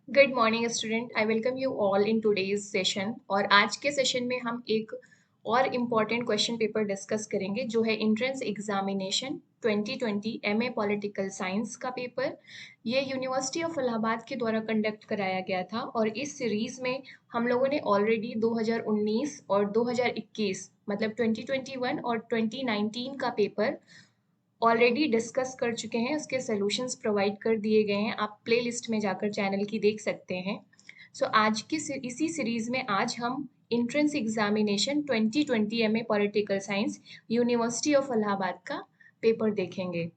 Good morning student, I welcome you all in today's session. और आज के session में हम एक और इम्पॉर्टेंट क्वेश्चन पेपर डिस्कस करेंगे जो है entrance examination 2020 MA political science का पेपर। ये यूनिवर्सिटी ऑफ इलाहाबाद के द्वारा कंडक्ट कराया गया था और इस सीरीज में हम लोगों ने ऑलरेडी 2019 और 2021 मतलब 2021 और 2019 का पेपर ऑलरेडी डिस्कस कर चुके हैं। उसके सॉल्यूशंस प्रोवाइड कर दिए गए हैं, आप प्लेलिस्ट में जाकर चैनल की देख सकते हैं। आज की इसी सीरीज में आज हम entrance examination 2020 MA political science university of Allahabad का पेपर देखेंगे,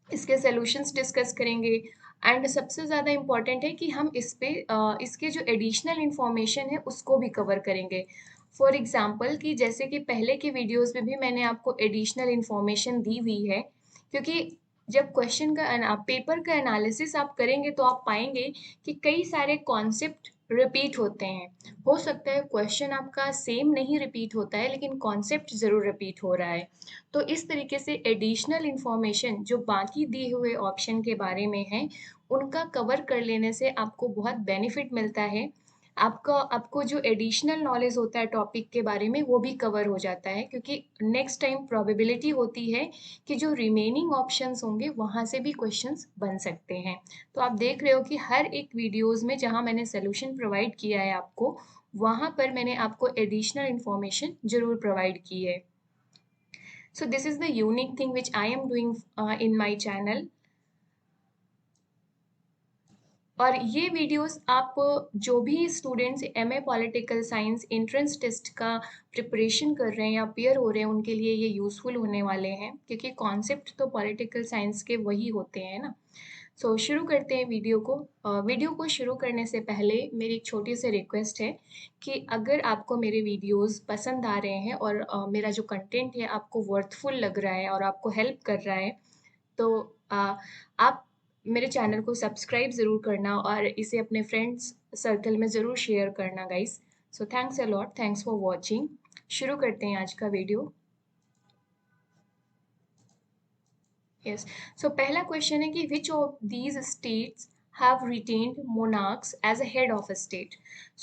इसके सॉल्यूशंस डिस्कस करेंगे। एंड सबसे ज़्यादा इम्पॉर्टेंट है कि हम इसके जो एडिशनल इंफॉर्मेशन है उसको भी कवर करेंगे। फॉर एग्जांपल कि जैसे कि पहले के वीडियोस में भी मैंने आपको एडिशनल इंफॉर्मेशन दी हुई है, क्योंकि जब पेपर का एनालिसिस आप करेंगे तो आप पाएंगे कि कई सारे कॉन्सेप्ट रिपीट होते हैं। हो सकता है क्वेश्चन आपका सेम नहीं रिपीट होता है लेकिन कॉन्सेप्ट ज़रूर रिपीट हो रहा है। तो इस तरीके से एडिशनल इंफॉर्मेशन जो बाकी दिए हुए ऑप्शन के बारे में है उनका कवर कर लेने से आपको बहुत बेनिफिट मिलता है। आपको जो एडिशनल नॉलेज होता है टॉपिक के बारे में वो भी कवर हो जाता है, क्योंकि नेक्स्ट टाइम प्रोबेबिलिटी होती है कि जो रिमेनिंग ऑप्शंस होंगे वहाँ से भी क्वेश्चंस बन सकते हैं। तो आप देख रहे हो कि हर एक वीडियोस में जहाँ मैंने सोल्यूशन प्रोवाइड किया है आपको, वहाँ पर मैंने आपको एडिशनल इंफॉर्मेशन जरूर प्रोवाइड की है। So this is the unique thing which I am doing in my channel. और ये वीडियोस आप जो भी students MA political science entrance test का प्रिपरेशन कर रहे हैं या अपियर हो रहे हैं उनके लिए ये यूज़फुल होने वाले हैं, क्योंकि कॉन्सेप्ट तो पॉलिटिकल साइंस के वही होते हैं ना। शुरू करते हैं वीडियो को। वीडियो को शुरू करने से पहले मेरी एक छोटी सी रिक्वेस्ट है कि अगर आपको मेरे वीडियोस पसंद आ रहे हैं और मेरा जो कंटेंट है आपको वर्थफुल लग रहा है और आपको हेल्प कर रहा है, तो आप मेरे चैनल को सब्सक्राइब ज़रूर करना और इसे अपने फ्रेंड्स सर्कल में ज़रूर शेयर करना guys. Thanks a lot, thanks for watching. शुरू करते हैं आज का वीडियो। यस, पहला क्वेश्चन है कि which of these states have retained monarchs as a head of a state.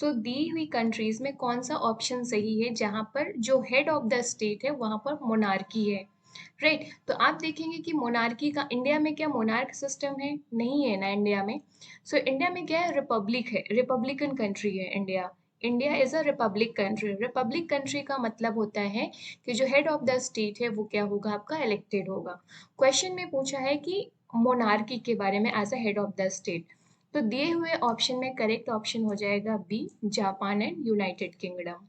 दी हुई कंट्रीज में कौन सा ऑप्शन सही है जहाँ पर जो हेड ऑफ द स्टेट है वहाँ पर मोनार्की है। राइट, तो आप देखेंगे कि मोनार्की का इंडिया में क्या मोनार्क सिस्टम है? नहीं है ना इंडिया में। इंडिया में क्या है? रिपब्लिक है, रिपब्लिकन कंट्री है India. India is a republic country. Republic country का मतलब होता है कि जो हेड ऑफ द स्टेट है वो क्या होगा? आपका इलेक्टेड होगा। क्वेश्चन में पूछा है कि मोनार्की के बारे में as a head of the state, तो दिए हुए ऑप्शन में करेक्ट ऑप्शन हो जाएगा B, Japan and United Kingdom.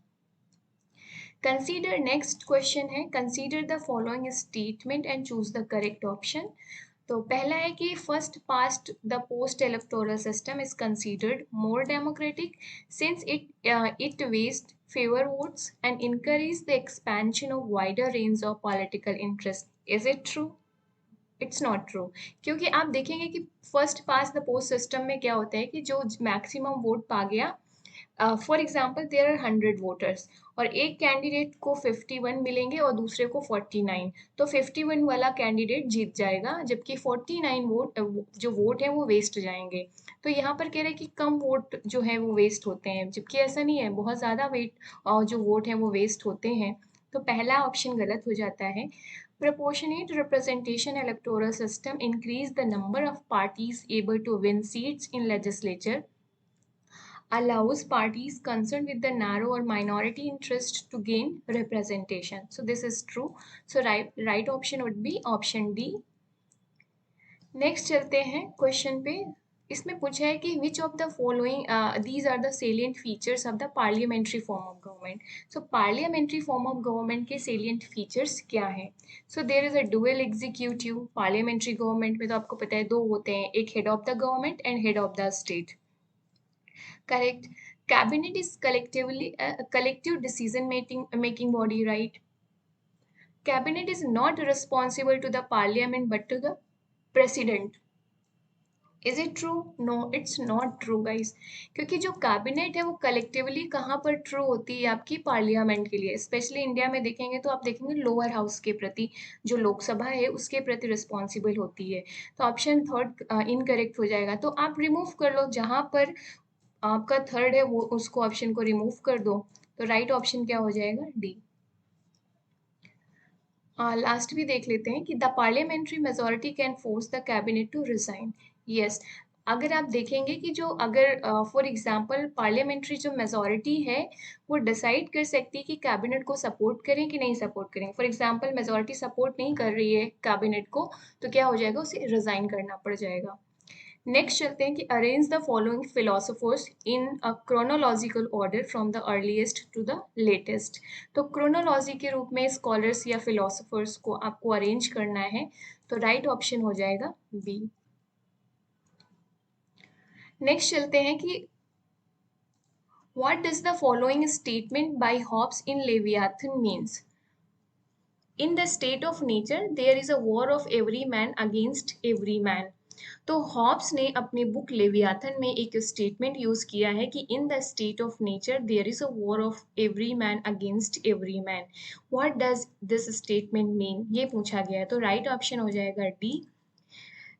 Consider, next question है consider the following statement and choose the correct option. तो पहला है कि first past the post electoral system is considered more democratic since it waste favour votes and encourage the expansion of wider range of political interest. Is it true? It's not true, क्योंकि आप देखेंगे कि first pass the post system में क्या होता है कि जो मैक्सिमम वोट पा गया, for example there are 100 voters और एक कैंडिडेट को 51 मिलेंगे और दूसरे को 49, तो 51 वाला कैंडिडेट जीत जाएगा जबकि 49 वोट जो वोट है वो वेस्ट जाएंगे। तो यहाँ पर कह रहे हैं कि कम वोट जो है वो वेस्ट होते हैं, जबकि ऐसा नहीं है, बहुत ज़्यादा जो वोट है वो वेस्ट होते हैं। तो पहला ऑप्शन गलत हो जाता है। Proportionate representation electoral system increase the number of parties able to win seats in legislature, allows parties concerned with the narrow or minority interest to gain representation. So this is true. Right option would be option D. Next चलते हैं question पे। इसमें पूछा है कि which of the following these are the salient features of the parliamentary form of government. Parliamentary form of government के salient features क्या है? There is a dual executive. Parliamentary government में तो आपको पता है दो होते हैं, एक head of the government and head of the state. Correct. Cabinet is collective decision making body, right? Cabinet is not responsible to the parliament but to the president. Is it true? No, it's not true guys. क्योंकि जो cabinet है वो collectively कहाँ पर true होती है? आपकी parliament के लिए। स्पेशली इंडिया में देखेंगे तो आप देखेंगे लोअर हाउस के प्रति, जो लोकसभा है उसके प्रति रिस्पॉन्सिबल होती है। तो ऑप्शन थर्ड इनकरेक्ट हो जाएगा। तो आप रिमूव कर लो, जहाँ पर आपका थर्ड है वो उसको ऑप्शन को रिमूव कर दो। तो राइट ऑप्शन क्या हो जाएगा? डी। लास्ट भी देख लेते हैं कि the parliamentary majority can force the cabinet to resign. Yes, अगर आप देखेंगे कि जो अगर फॉर एग्जांपल पार्लियामेंट्री जो मेजोरिटी है वो डिसाइड कर सकती है कि कैबिनेट को सपोर्ट करें कि नहीं सपोर्ट करें। फॉर एग्जांपल मेजोरिटी सपोर्ट नहीं कर रही है कैबिनेट को, तो क्या हो जाएगा? उसे रिजाइन करना पड़ जाएगा। नेक्स्ट चलते हैं कि arrange the following philosophers in a chronological order from the earliest to the latest. तो क्रोनोलॉजी के रूप में स्कॉलर्स या फिलोसोफर्स को आपको अरेंज करना है। तो राइट ऑप्शन हो जाएगा बी। नेक्स्ट चलते हैं कि what does the following statement by Hobbes in Leviathan means? In the state of nature there is a war of every man against every man. तो हॉब्स ने अपनी बुक लेवियाथन में एक स्टेटमेंट यूज किया है कि in the state of nature there is a war of every man against every man. What does this statement mean? ये पूछा गया है। तो राइट ऑप्शन हो जाएगा D,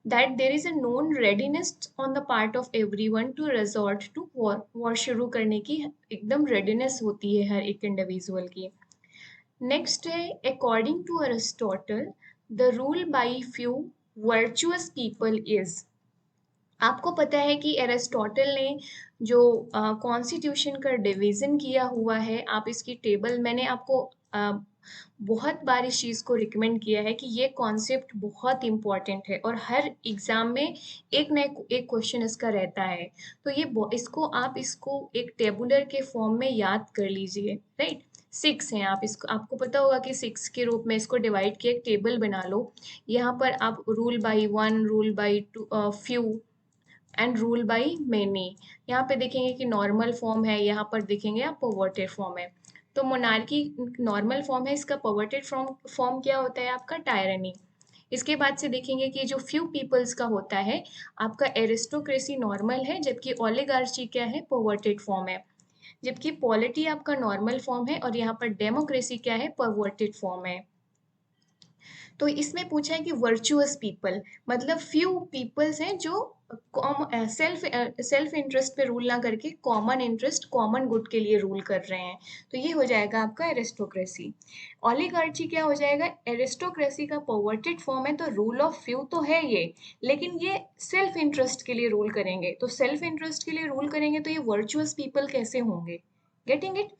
that there is a known readiness on the part of everyone to resort to war. War शुरू करने की एकदम रेडीनेस होती है हर एक इंडिविजुअल की। नेक्स्ट है according to Aristotle the rule by few virtuous people is. आपको पता है कि एरिस्टोटल ने जो कॉन्स्टिट्यूशन का डिवीजन किया हुआ है, आप इसकी टेबल मैंने आपको बहुत बार इस चीज़ को रिकमेंड किया है कि ये कॉन्सेप्ट बहुत इंपॉर्टेंट है और हर एग्जाम में एक न एक क्वेश्चन इसका रहता है। तो ये इसको एक टेबुलर के फॉर्म में याद कर लीजिए। राइट, सिक्स हैं, आप इसको आपको पता होगा कि सिक्स के रूप में इसको डिवाइड किया, एक टेबल बना लो। यहाँ पर आप rule by one, rule by two, few and rule by many. यहाँ पे देखेंगे कि नॉर्मल फॉर्म है, यहाँ पर देखेंगे आप परवर्टेड फॉर्म है। तो मोनार्की नॉर्मल फॉर्म है, इसका परवर्टेड फॉर्म फॉर्म क्या होता है? आपका टायरनी। इसके बाद से देखेंगे कि जो फ्यू पीपल्स का होता है, आपका एरिस्टोक्रेसी नॉर्मल है, जबकि ओलिगार्ची क्या है? परवर्टेड फॉर्म है। जबकि पॉलिटी आपका नॉर्मल फॉर्म है और यहाँ पर डेमोक्रेसी क्या है? परवर्टेड फॉर्म है। तो इसमें पूछा है कि वर्चुअस पीपल मतलब फ्यू पीपल्स हैं जो सेल्फ इंटरेस्ट पे रूल ना करके कॉमन इंटरेस्ट, कॉमन गुड के लिए रूल कर रहे हैं। तो ये हो जाएगा आपका एरिस्टोक्रेसी। ओलिगार्ची क्या हो जाएगा? एरिस्टोक्रेसी का परवर्टेड फॉर्म है, तो रूल ऑफ फ्यू तो है ये, लेकिन ये सेल्फ इंटरेस्ट के लिए रूल करेंगे। तो सेल्फ इंटरेस्ट के लिए रूल करेंगे तो ये वर्चुअस पीपल कैसे होंगे? Getting it?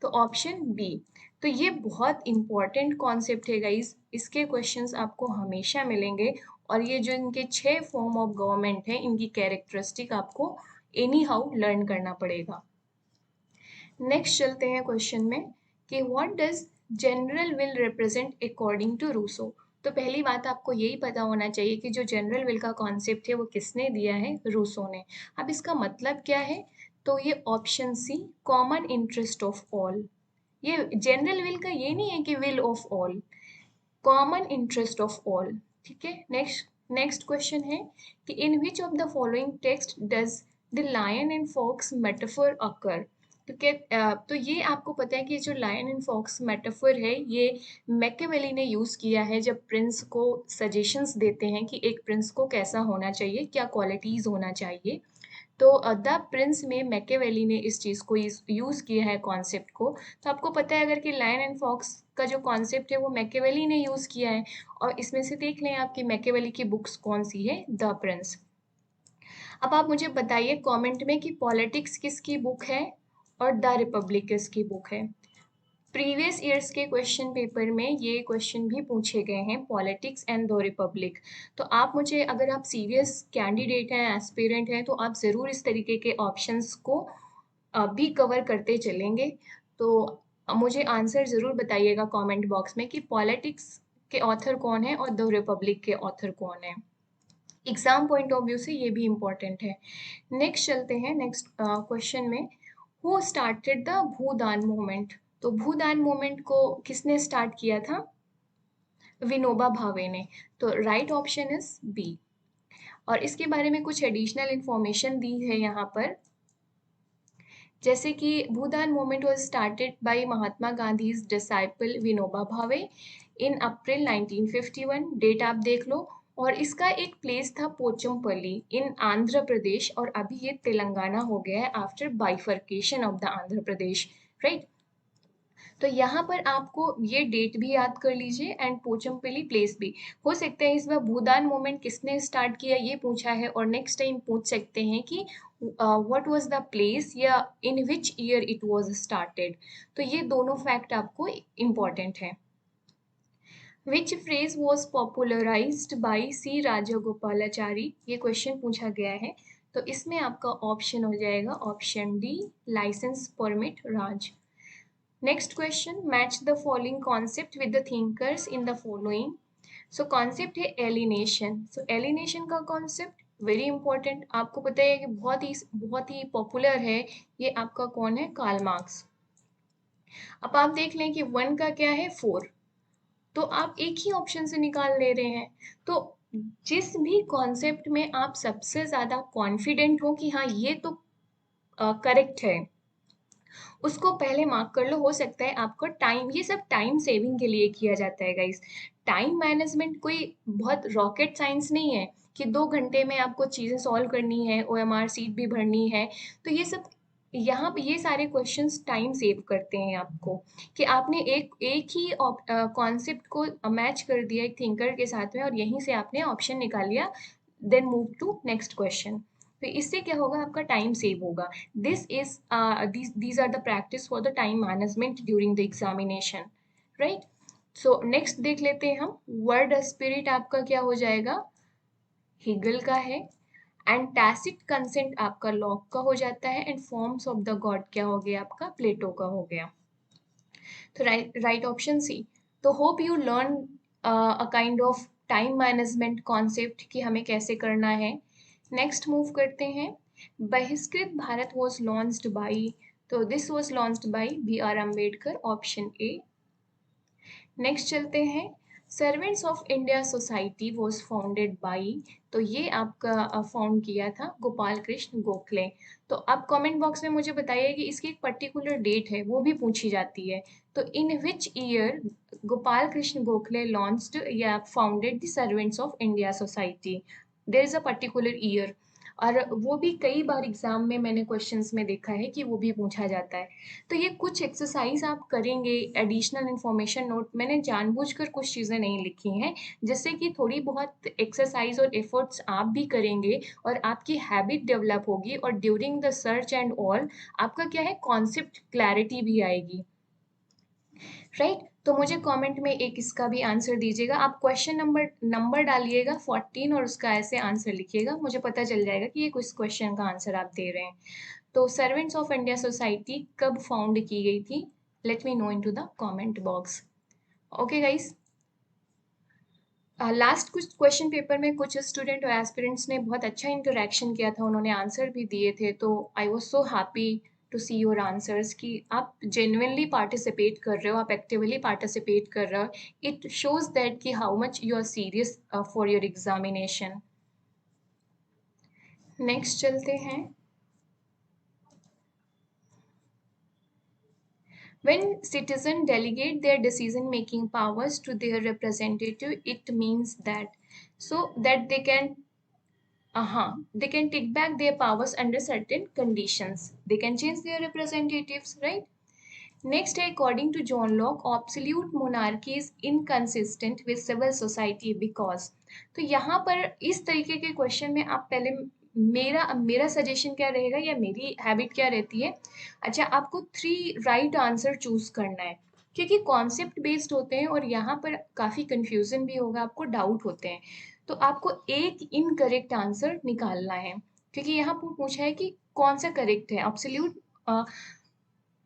तो ऑप्शन बी। तो ये बहुत इंपॉर्टेंट कॉन्सेप्ट है गाइस, इसके क्वेश्चंस आपको हमेशा मिलेंगे। और ये जो इनके 6 फॉर्म ऑफ गवर्नमेंट है, इनकी कैरेक्टरिस्टिक आपको एनी हाउ लर्न करना पड़ेगा। नेक्स्ट चलते हैं क्वेश्चन में कि what does general will represent according to Rousseau. तो पहली बात आपको यही पता होना चाहिए कि जो जनरल विल का कॉन्सेप्ट है वो किसने दिया है? रूसो ने। अब इसका मतलब क्या है? तो ये option C, common interest of all. ये जनरल विल का ये नहीं है कि will of all, common interest of all. ठीक है। नेक्स्ट नेक्स्ट क्वेश्चन है कि in which of the following text does the lion and fox metaphor occur. तो ये आपको पता है कि जो लायन एंड फॉक्स मेटाफर है ये मैकियावेली ने यूज किया है जब प्रिंस को सजेशंस देते हैं कि एक प्रिंस को कैसा होना चाहिए, क्या क्वालिटीज होना चाहिए। तो द प्रिंस में मैकियावेली ने इस चीज़ को यूज़ किया है कॉन्सेप्ट को। तो आपको पता है अगर कि लायन एंड फॉक्स का जो कॉन्सेप्ट है वो मैकियावेली ने यूज़ किया है। और इसमें से देख लें आपकी मैकियावेली की बुक्स कौन सी है? The Prince. अब आप मुझे बताइए कमेंट में कि पॉलिटिक्स किसकी बुक है और द रिपब्लिक किसकी बुक है। प्रीवियस ईयर्स के क्वेश्चन पेपर में ये क्वेश्चन भी पूछे गए हैं, पॉलिटिक्स एंड द रिपब्लिक। तो आप मुझे, अगर आप सीरियस कैंडिडेट हैं, एस्पिरेंट हैं, तो आप ज़रूर इस तरीके के ऑप्शंस को भी कवर करते चलेंगे। तो मुझे आंसर ज़रूर बताइएगा कमेंट बॉक्स में कि पॉलिटिक्स के ऑथर कौन है और द रिपब्लिक के ऑथर कौन है। एग्जाम पॉइंट ऑफ व्यू से ये भी इम्पोर्टेंट है। नेक्स्ट चलते हैं नेक्स्ट क्वेश्चन में, who started the Bhoodan movement. तो भूदान मूवमेंट को किसने स्टार्ट किया था? विनोबा भावे ने। तो राइट ऑप्शन इज बी। और इसके बारे में कुछ एडिशनल इंफॉर्मेशन दी है यहाँ पर, जैसे कि Bhoodan movement was started by Mahatma Gandhi's disciple Vinoba Bhave in April 1951, date आप देख लो। और इसका एक प्लेस था पोचमपल्ली इन आंध्र प्रदेश, और अभी ये तेलंगाना हो गया है after bifurcation of the Andhra Pradesh, right. तो यहाँ पर आपको ये डेट भी याद कर लीजिए एंड पोचमपल्ली प्लेस भी। हो सकता है इस बार भूदान मूवमेंट किसने स्टार्ट किया ये पूछा है, और नेक्स्ट टाइम पूछ सकते हैं कि व्हाट वाज द प्लेस या in which year it was started. तो ये दोनों फैक्ट आपको इम्पोर्टेंट है। Which phrase was popularised by C Rajagopalachari, ये क्वेश्चन पूछा गया है। तो इसमें आपका ऑप्शन हो जाएगा option D, licence permit Raj. Next question, match the following concept with the thinkers in the following. So concept है alienation. So alienation का concept very important, आपको पता है कि बहुत ही पॉपुलर है। ये आपका कौन है? Karl Marx. अब आप देख लें कि 1 का क्या है? 4, तो आप एक ही ऑप्शन से निकाल ले रहे हैं। तो जिस भी कॉन्सेप्ट में आप सबसे ज्यादा कॉन्फिडेंट हो कि हाँ ये तो करेक्ट है, उसको पहले मार्क कर लो। हो सकता है आपको टाइम, ये सब टाइम सेविंग के लिए किया जाता है गाइस। टाइम मैनेजमेंट कोई बहुत रॉकेट साइंस नहीं है कि 2 घंटे में आपको चीजें सॉल्व करनी है, ओएमआर सीट भी भरनी है। तो ये सब यहाँ पे ये सारे क्वेश्चंस टाइम सेव करते हैं आपको, कि आपने एक एक ही कॉन्सेप्ट को मैच कर दिया एक थिंकर के साथ में, और यहीं से आपने ऑप्शन निकाल लिया, then move to next question. तो इससे क्या होगा? आपका टाइम सेव होगा। This is these are the practice for the time management during the examination, right? So next देख लेते हैं हम। वर्ड स्पिरिट आपका क्या हो जाएगा? हिगल का है। एंड टैसिट कंसेंट आपका लॉक का हो जाता है। And forms of the God क्या हो गया आपका? प्लेटो का हो गया। तो राइट ऑप्शन सी। तो hope you learn a kind of time management concept कि हमें कैसे करना है। नेक्स्ट मूव करते हैं। Bahishkrit Bharat was launched by, तो this was launched by B R Ambedkar, option A. Next चलते हैं। Servants of India society was founded by, तो ये आपका फाउंड किया था गोपाल कृष्ण गोखले। तो आप कमेंट बॉक्स में मुझे बताइए कि इसकी एक पर्टिकुलर डेट है, वो भी पूछी जाती है। तो in which year Gopal Krishna Gokhale launched या founded the Servants of India Society? There is a particular year, और वो भी कई बार एग्जाम में मैंने क्वेश्चंस में देखा है कि वो भी पूछा जाता है। तो ये कुछ एक्सरसाइज आप करेंगे, एडिशनल इन्फॉर्मेशन नोट मैंने जानबूझकर कुछ चीज़ें नहीं लिखी हैं, जिससे कि थोड़ी बहुत एक्सरसाइज और एफर्ट्स आप भी करेंगे और आपकी हैबिट डेवलप होगी, और during the search and all आपका क्या है? कॉन्सेप्ट क्लैरिटी भी आएगी, राइट। तो मुझे कमेंट में एक इसका भी आंसर दीजिएगा। आप क्वेश्चन नंबर डालिएगा 14 और उसका ऐसे आंसर लिखिएगा, मुझे पता चल जाएगा कि ये किस क्वेश्चन का आंसर आप दे रहे हैं। तो सर्वेंट्स ऑफ इंडिया सोसाइटी कब फाउंड की गई थी? Let me know into the comment box. Okay guys, last कुछ क्वेश्चन पेपर में कुछ स्टूडेंट और एस्पिरेंट्स ने बहुत अच्छा इंटरेक्शन किया था, उन्होंने आंसर भी दिए थे। तो I was so happy to see your answers कि आप जेन्युइनली पार्टिसिपेट कर रहे हो, आप एक्टिवली पार्टिसिपेट कर रहे हो। इट शोज दैट कि how much you are serious for your examination. Next चलते हैं। When citizens delegate their decision-making powers to their representative, it means that so that they can take back their powers under certain conditions. They can change their representatives, right? Next, according to John Locke, absolute monarchy is inconsistent with civil society because, तो यहाँ पर इस तरीके के question में आप पहले मेरा मेरा सजेशन क्या रहेगा या मेरी हैबिट क्या रहती है? अच्छा, आपको 3 राइट आंसर चूज करना है, क्योंकि कॉन्सेप्ट बेस्ड होते हैं और यहाँ पर काफी कंफ्यूजन भी होगा, आपको डाउट होते हैं। तो आपको एक इनकरेक्ट आंसर निकालना है, क्योंकि यहाँ पर पूछा है कि कौन सा करेक्ट है। Absolute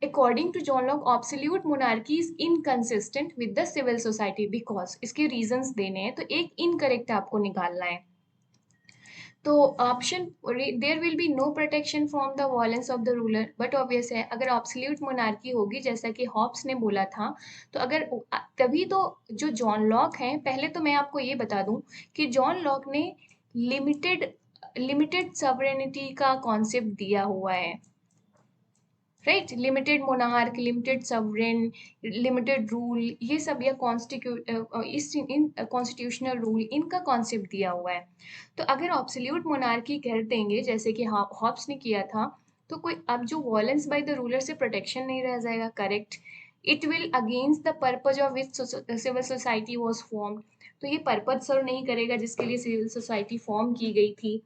According to John Locke, absolute monarchy is inconsistent with the civil society because, इसके reasons देने हैं, तो एक incorrect आपको निकालना है। तो option, there will be no protection from the violence of the ruler, but obvious है अगर ऑब्सोल्यूट मोनार्की होगी जैसा कि हॉब्स ने बोला था, तो अगर तभी तो जो जॉन लॉक हैं, पहले तो मैं आपको ये बता दूं कि जॉन लॉक ने लिमिटेड लिमिटेड सॉवरेनिटी का कॉन्सेप्ट दिया हुआ है, right. Limited monarch, limited sovereign, limited rule, ये सब या इन कॉन्स्टिट्यूशनल रूल, इनका कॉन्सेप्ट दिया हुआ है। तो अगर ऑब्सोल्यूट मोनार्की कर देंगे जैसे कि हॉब्स ने किया था, तो कोई अब जो वॉयलेंस बाय द रूलर से प्रोटेक्शन नहीं रह जाएगा, correct. It will against the purpose of which civil society was formed, तो ये पर्पज सर्व नहीं करेगा जिसके लिए सिविल सोसाइटी फॉर्म की गई थी।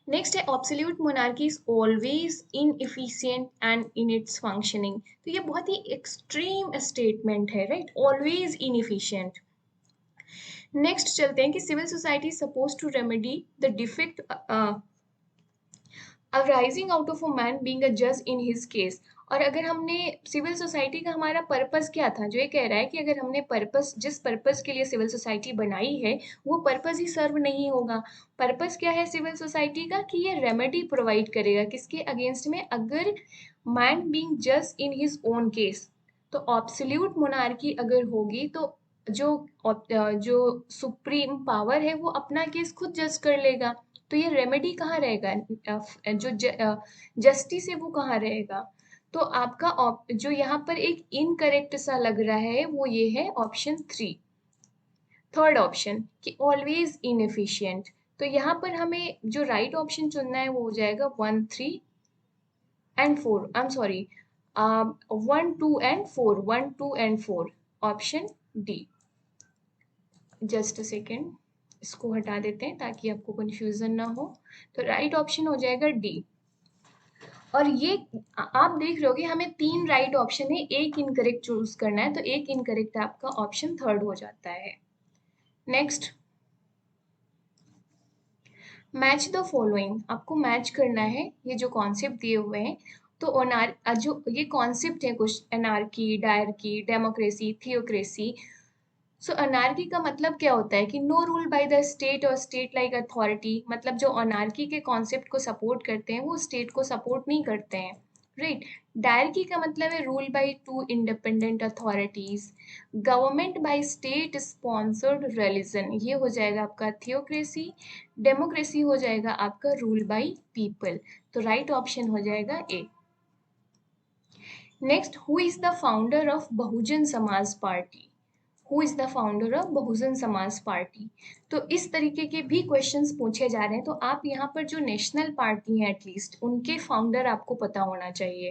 नेक्स्ट है absolute monarchy is always inefficient and in its functioning. तो ये बहुत ही एक्सट्रीम स्टेटमेंट है, राइट, ऑलवेज इनएफिशिएंट। नेक्स्ट चलते हैं कि civil society suppose to remedy the defect arising out of a man being a जज इन हिज केस। और अगर हमने सिविल सोसाइटी का हमारा पर्पस क्या था, जो ये कह रहा है कि अगर हमने पर्पस, जिस पर्पस के लिए सिविल सोसाइटी बनाई है वो पर्पस ही सर्व नहीं होगा। पर्पस क्या है सिविल सोसाइटी का, कि ये रेमेडी प्रोवाइड करेगा किसके अगेंस्ट में, अगर मैन बीइंग जज इन हिज ओन केस। तो ऑब्सोल्यूट मोनार्की अगर होगी तो जो सुप्रीम पावर है वो अपना केस खुद जज कर लेगा, तो ये रेमेडी कहाँ रहेगा, जो जस्टिस है वो कहाँ रहेगा। तो आपका जो यहाँ पर एक इनकरेक्ट सा लग रहा है वो ये है ऑप्शन 3, थर्ड ऑप्शन, कि ऑलवेज इनएफिशिएंट। तो यहाँ पर हमें जो राइट ऑप्शन चुनना है वो हो जाएगा 1, 3 and 4, I am sorry, 1, 2 and 4, 1, 2 and 4, option D. Just a second, इसको हटा देते हैं ताकि आपको कंफ्यूजन ना हो। तो राइट ऑप्शन हो जाएगा डी। और ये आप देख रहे होगे हमें 3 राइट ऑप्शन है, एक इनकरेक्ट चूज करना है, तो एक इनकरेक्ट आपका ऑप्शन थर्ड हो जाता है। नेक्स्ट, मैच द फॉलोइंग, आपको मैच करना है ये जो कॉन्सेप्ट दिए हुए हैं। तो जो ये कॉन्सेप्ट है कुछ, anarchy, diarchy, democracy, theocracy. So anarchy का मतलब क्या होता है कि no rule by the state और स्टेट लाइक अथॉरिटी, मतलब जो अनार्की के कॉन्सेप्ट को सपोर्ट करते हैं वो स्टेट को सपोर्ट नहीं करते हैं, राइट। डायरकी का मतलब है rule by two independent authorities, government by state sponsored religion, ये हो जाएगा आपका थियोक्रेसी। डेमोक्रेसी हो जाएगा आपका रूल बाय पीपल, तो राइट ऑप्शन हो जाएगा A. Next, who is the founder of Bahujan Samaj Party, who is the founder of Bahujan Samaj Party. तो इस तरीके के भी क्वेश्चंस पूछे जा रहे हैं, तो आप यहाँ पर जो नेशनल पार्टी है एटलीस्ट उनके फाउंडर आपको पता होना चाहिए,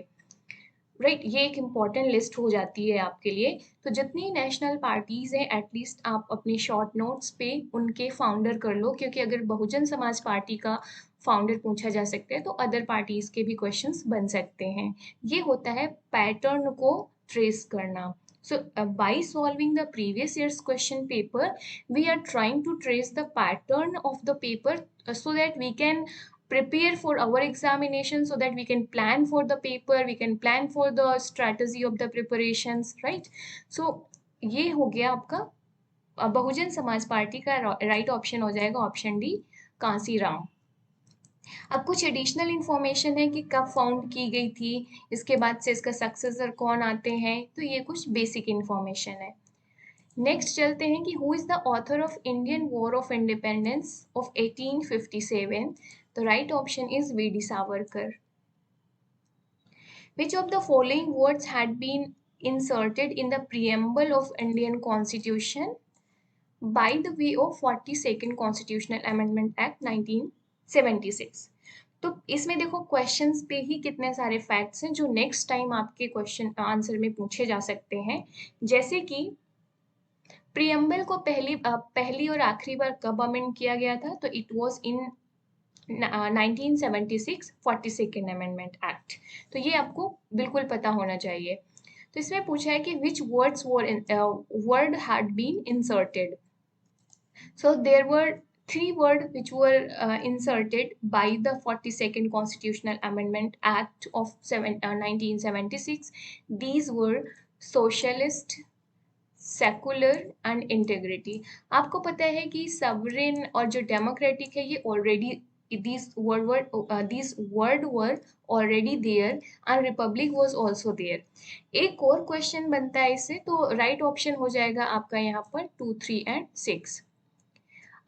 राइट। ये एक इम्पॉर्टेंट लिस्ट हो जाती है आपके लिए। तो जितनी नेशनल पार्टीज हैं एटलीस्ट आप अपने शॉर्ट नोट्स पे उनके फाउंडर कर लो, क्योंकि अगर बहुजन समाज पार्टी का फाउंडर पूछा जा सकता है तो अदर पार्टीज के भी क्वेश्चंस बन सकते हैं। ये होता है पैटर्न को ट्रेस करना। So by solving the previous year's question paper, we are trying to trace the pattern of the paper so that we can prepare for our examination, so that we can plan for the paper, we can plan for the strategy of the preparations, right? So ये हो गया आपका बहुजन Samaj party का right option हो जाएगा option D, Kanshiram. अब कुछ additional information है कि कब फाउंड की गई थी, इसके बाद से इसका सक्सेसर कौन आते हैं, तो ये कुछ बेसिक इंफॉर्मेशन है। नेक्स्ट चलते हैं कि who is the author of Indian war of independence of 1857। तो right option is V D Savarkar. Which of the following words had been inserted in the preamble of Indian Constitution by the way of 42nd Constitutional Amendment Act 1976? तो इसमें देखो questions पे ही कितने सारे facts हैं जो next time आपके question answer में पूछे जा सकते हैं। जैसे कि प्रियम्बल को पहली और आखिरी बार कब अमेंड किया गया था, तो it was in 1976 42nd amendment act. तो ये आपको बिल्कुल पता होना चाहिए। तो इसमें पूछा है कि which words word had been inserted. So there were 3 words which were inserted by the 42nd Constitutional Amendment Act of 1976. These were socialist, secular and integrity. आपको पता है कि सवरेन और जो डेमोक्रेटिक है ये already these word were already there and republic was also there। एक और क्वेश्चन बनता है इससे, तो राइट ऑप्शन हो जाएगा आपका यहाँ पर 2, 3 एंड 6।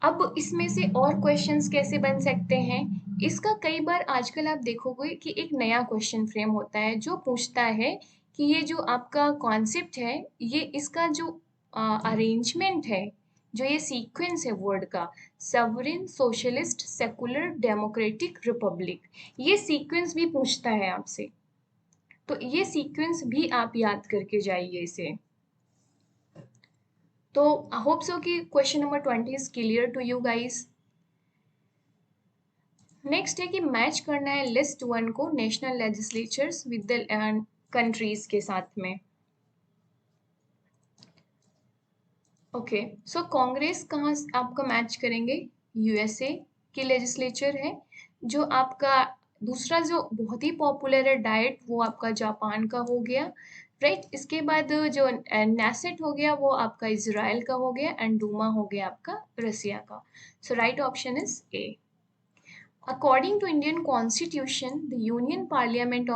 अब इसमें से और क्वेश्चंस कैसे बन सकते हैं, इसका कई बार आजकल आप देखोगे कि एक नया क्वेश्चन फ्रेम होता है जो पूछता है कि ये जो आपका कॉन्सेप्ट है, ये इसका जो अरेंजमेंट है, जो ये सीक्वेंस है वर्ड का, सवरेन, सोशलिस्ट, सेकुलर, डेमोक्रेटिक, रिपब्लिक, ये सीक्वेंस भी पूछता है आपसे। तो ये सीक्वेंस भी आप याद करके जाइए इसे। तो आई होप सो कि question number 20 is clear to you guys. Next है कि मैच करना है लिस्ट वन को national legislatures with the countries के साथ में। ओके, सो कांग्रेस कहाँ आपका मैच करेंगे, यूएसए की लेजिस्लेचर है। जो आपका दूसरा जो बहुत ही पॉपुलर है डाइट, वो आपका जापान का हो गया, राइट। इसके बाद जो नेसेट हो गया वो आपका इजराइल का हो गया, एंड डूमा हो गया आपका रसिया का। So right option is A. According to Indian Constitution, the Union Parliament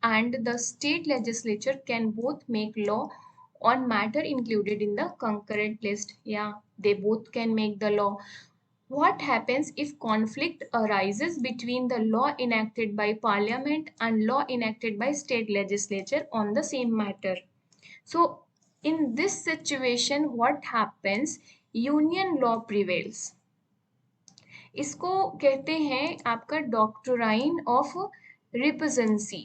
and the state legislature can both make law on matter included in the concurrent list. Yeah, they both can make the law. What happens if conflict arises between the law enacted by Parliament and law enacted by state legislature on the same matter? So, in this situation, what happens? Union law prevails. इसको कहते हैं आपका doctrine of repugnancy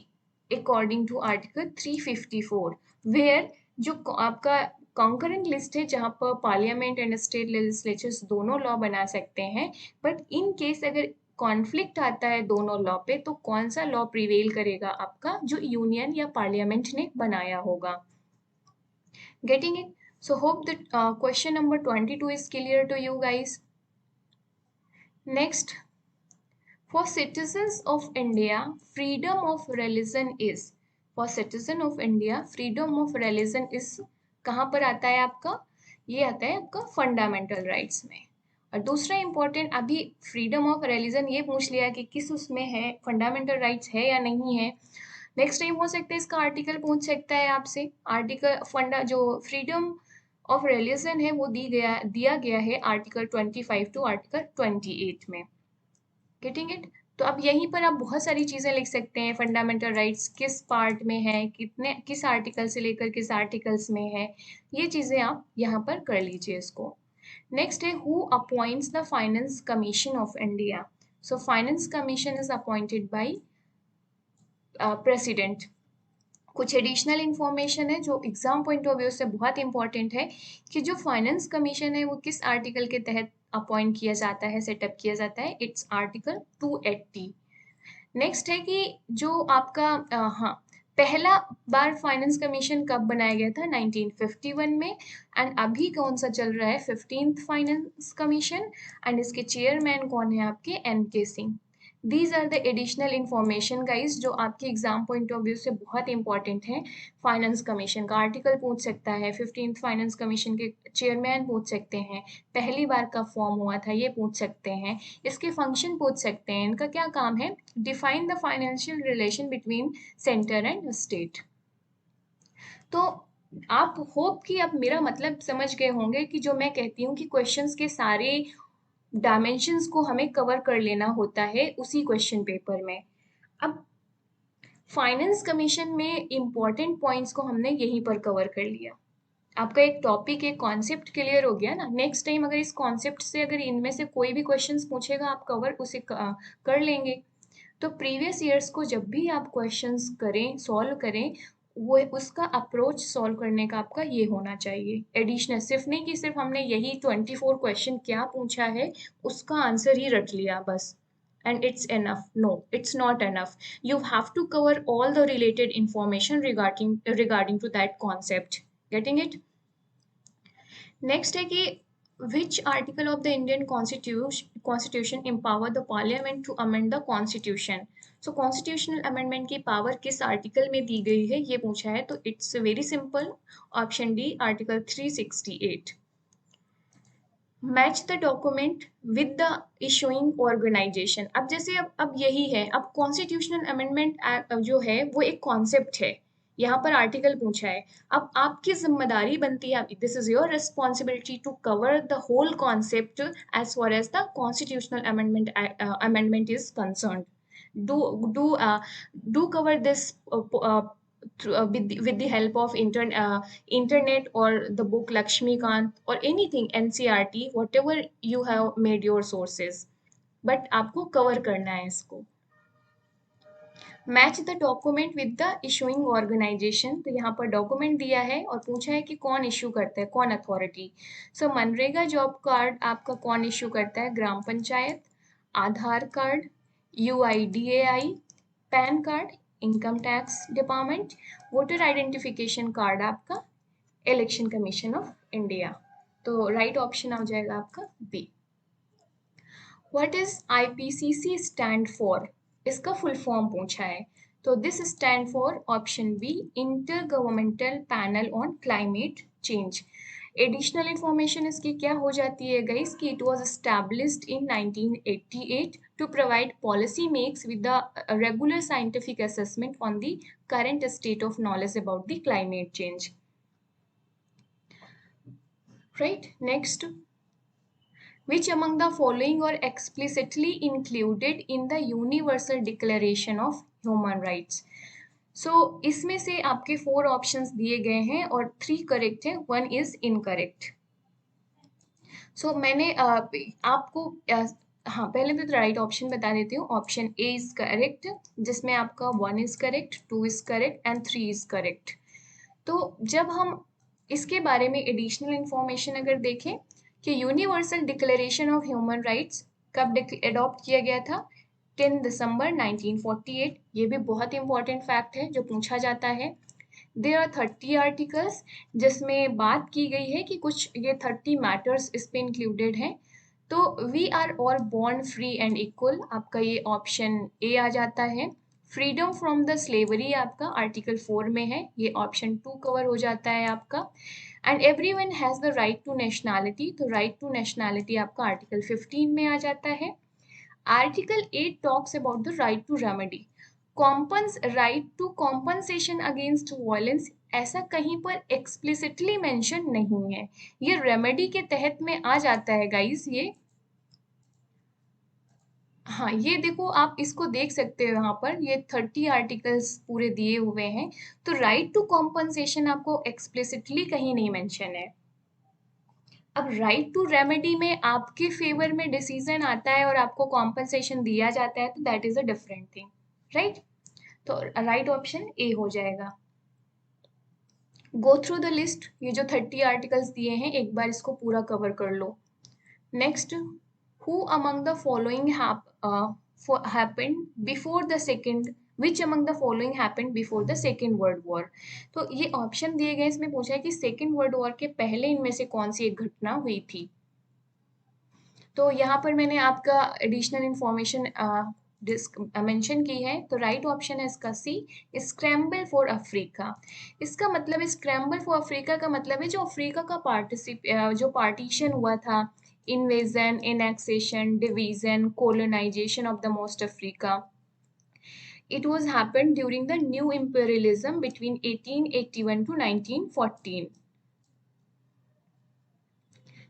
according to article 354, where जो आपका concurrent list है जहां पर parliament and state legislatures दोनों लॉ बना सकते हैं, बट इन केस अगर कॉन्फ्लिक्ट आता है दोनों लॉ पे, तो कौन सा लॉ प्रिवेल करेगा आपका, जो यूनियन या पार्लियामेंट ने बनाया होगा। Getting it? So hope that question number 22 is clear to you guys. Next, for citizens of India, freedom of religion is, for citizen of India, freedom of religion is कहाँ पर आता है आपका, ये आता है आपका फंडामेंटल राइट्स में। और दूसरा इंपॉर्टेंट, अभी फ्रीडम ऑफ रिलीजन ये पूछ लिया कि किस उसमें है, फंडामेंटल राइट्स है या नहीं है। नेक्स्ट टाइम हो सकता है इसका आर्टिकल पूछ सकता है आपसे, आर्टिकल फंडा जो फ्रीडम ऑफ रिलीजन है वो दिया गया है आर्टिकल 25 टू आर्टिकल 28 में। Getting it? तो अब यहीं पर आप बहुत सारी चीजें लिख सकते हैं, फंडामेंटल राइट्स किस पार्ट में है, कितने किस आर्टिकल से लेकर किस आर्टिकल्स में है, ये चीजें आप यहाँ पर कर लीजिए इसको। नेक्स्ट है who appoints the finance commission of India. So finance commission is appointed by president. कुछ एडिशनल इंफॉर्मेशन है जो एग्जाम पॉइंट ऑफ व्यू से बहुत इंपॉर्टेंट है कि जो फाइनेंस कमीशन है वो किस आर्टिकल के तहत अपॉइंट किया जाता है, सेटअप किया जाता है, इट्स आर्टिकल 280। नेक्स्ट है कि जो आपका हाँ, पहला बार फाइनेंस कमीशन कब बनाया गया था, 1951 में, एंड अभी कौन सा चल रहा है, 15th फाइनेंस कमीशन, एंड इसके चेयरमैन कौन है आपके, NK Singh. These are the additional information guys जो आपके एग्जाम पॉइंट ऑफ व्यू से बहुत इंपॉर्टेंट है। फाइनेंस कमीशन का आर्टिकल पूछ सकता है, 15th फाइनेंस कमीशन के चेयरमैन पूछ सकते हैं, पहली बार कब फॉर्म हुआ था ये पूछ सकते हैं, इसके फंक्शन पूछ सकते हैं, इनका क्या काम है, define the financial relation between centre and state. तो आप होप कि अब मेरा मतलब समझ गए होंगे कि जो मैं कहती हूँ कि क्वेश्चंस के सारे डायमेंशंस को हमें कवर कर लेना होता है उसी क्वेश्चन पेपर में। अब फाइनेंस कमीशन में इंपॉर्टेंट पॉइंट्स को हमने यहीं पर कवर कर लिया। आपका एक टॉपिक, एक कॉन्सेप्ट क्लियर हो गया ना। नेक्स्ट टाइम अगर इस कॉन्सेप्ट से अगर इनमें से कोई भी क्वेश्चंस पूछेगा आप कवर उसे कर लेंगे। तो प्रीवियस ईयर्स को जब भी आप क्वेश्चंस करें, सॉल्व करें, वो उसका अप्रोच सॉल्व करने का आपका ये होना चाहिए एडिशनल, सिर्फ नहीं कि सिर्फ हमने यही 24 क्वेश्चन क्या पूछा है उसका आंसर ही रट लिया बस and it's enough. No, it's not enough. You have to cover all the related information regarding to that concept. Getting it? Next है कि which article of the Indian Constitution empower the Parliament to amend the Constitution? So constitutional amendment की power किस article में दी गई है ये पूछा है, तो it's very simple, option D article 368। Match the document with the issuing organisation. अब जैसे अब यही है, अब कॉन्स्टिट्यूशनल अमेंडमेंट जो है वो एक कॉन्सेप्ट है, यहाँ पर आर्टिकल पूछा है, अब आपकी जिम्मेदारी बनती है, this is your responsibility to cover the whole concept as far as the constitutional amendment is concern. Do cover this with the help of internet or the book Lakshmikant or anything NCERT, whatever you have made your sources, but आपको cover करना है इसको. Match the document with the issuing organisation, तो यहाँ पर document दिया है और पूछा है कि कौन इशू करता है, कौन authority. So MNREGA job card आपका कौन इशू करता है, gram panchayat. Aadhaar card UIDAI. PAN card income tax department. Voter identification card आपका इलेक्शन कमीशन ऑफ इंडिया. तो राइट ऑप्शन आ जाएगा आपका B. What is IPCC stand for, इसका फुल फॉर्म पूछा है. तो this stand for option B, intergovernmental panel on climate change. Additional information इसकी क्या हो जाती है गाइस कि it was established in 1988 to provide policy makers with the regular scientific assessment on the current state of knowledge about the climate change. Right, next. Which among the following are explicitly included in the Universal Declaration of Human Rights? So इसमें से आपके 4 options दिए गए हैं और 3 correct है, 1 is incorrect. सो मैंने आपको हाँ पहले तो राइट ऑप्शन बता देती हूँ. ऑप्शन ए इज करेक्ट, जिसमें आपका 1 is correct, 2 is correct and 3 is correct. तो जब हम इसके बारे में एडिशनल इंफॉर्मेशन अगर देखें कि universal declaration of human rights कब अडॉप्ट किया गया था, 10 दिसंबर 1948. ये भी बहुत इंपॉर्टेंट फैक्ट है जो पूछा जाता है. देयर आर 30 आर्टिकल्स जिसमें बात की गई है कि कुछ ये 30 मैटर्स इस पे इंक्लूडेड हैं. तो we are all born free and equal, आपका ये ऑप्शन ए आ जाता है. फ्रीडम फ्रॉम द स्लेवरी आपका आर्टिकल 4 में है, ये ऑप्शन 2 कवर हो जाता है आपका. And everyone has the right to nationality, तो राइट टू नेशनैलिटी आपका आर्टिकल 15 में आ जाता है. Article 8 talks about the right to remedy. Right to compensation against violence ऐसा कहीं पर एक्सप्लिसिटली मेंशन नहीं है, ये रेमेडी के तहत में आ जाता है गाइस ये. हाँ ये देखो आप इसको देख सकते हो, यहाँ पर ये 30 आर्टिकल्स पूरे दिए हुए हैं. तो राइट टू कॉम्पनसेशन आपको एक्सप्लिसिटली कहीं नहीं मेंशन है. अब राइट टू रेमेडी में आपके फेवर में डिसीजन आता है और आपको कॉम्पनसेशन दिया जाता है, तो that is a different thing. Right, तो राइट ऑप्शन ए हो जाएगा. गो थ्रू द लिस्ट, ये जो 30 आर्टिकल्स दिए हैं एक बार इसको पूरा कवर कर लो. Next, who among the following happened before the second, which among the following happened before the second world war. तो ये ऑप्शन दिए गए, इसमें पूछा है कि सेकेंड वर्ल्ड वॉर के पहले इनमें से कौन सी एक घटना हुई थी. तो यहाँ पर मैंने आपका एडिशनल इंफॉर्मेशन मेंशन की है. तो राइट ऑप्शन है इसका सी, स्क्रैम्बल फॉर अफ्रीका. इसका मतलब स्क्रैम्बल फॉर अफ्रीका का मतलब है जो अफ्रीका का जो पार्टीशन हुआ था, invasion, annexation, division, colonization of the most Africa. It was happened during the new imperialism between 1881 to 1914.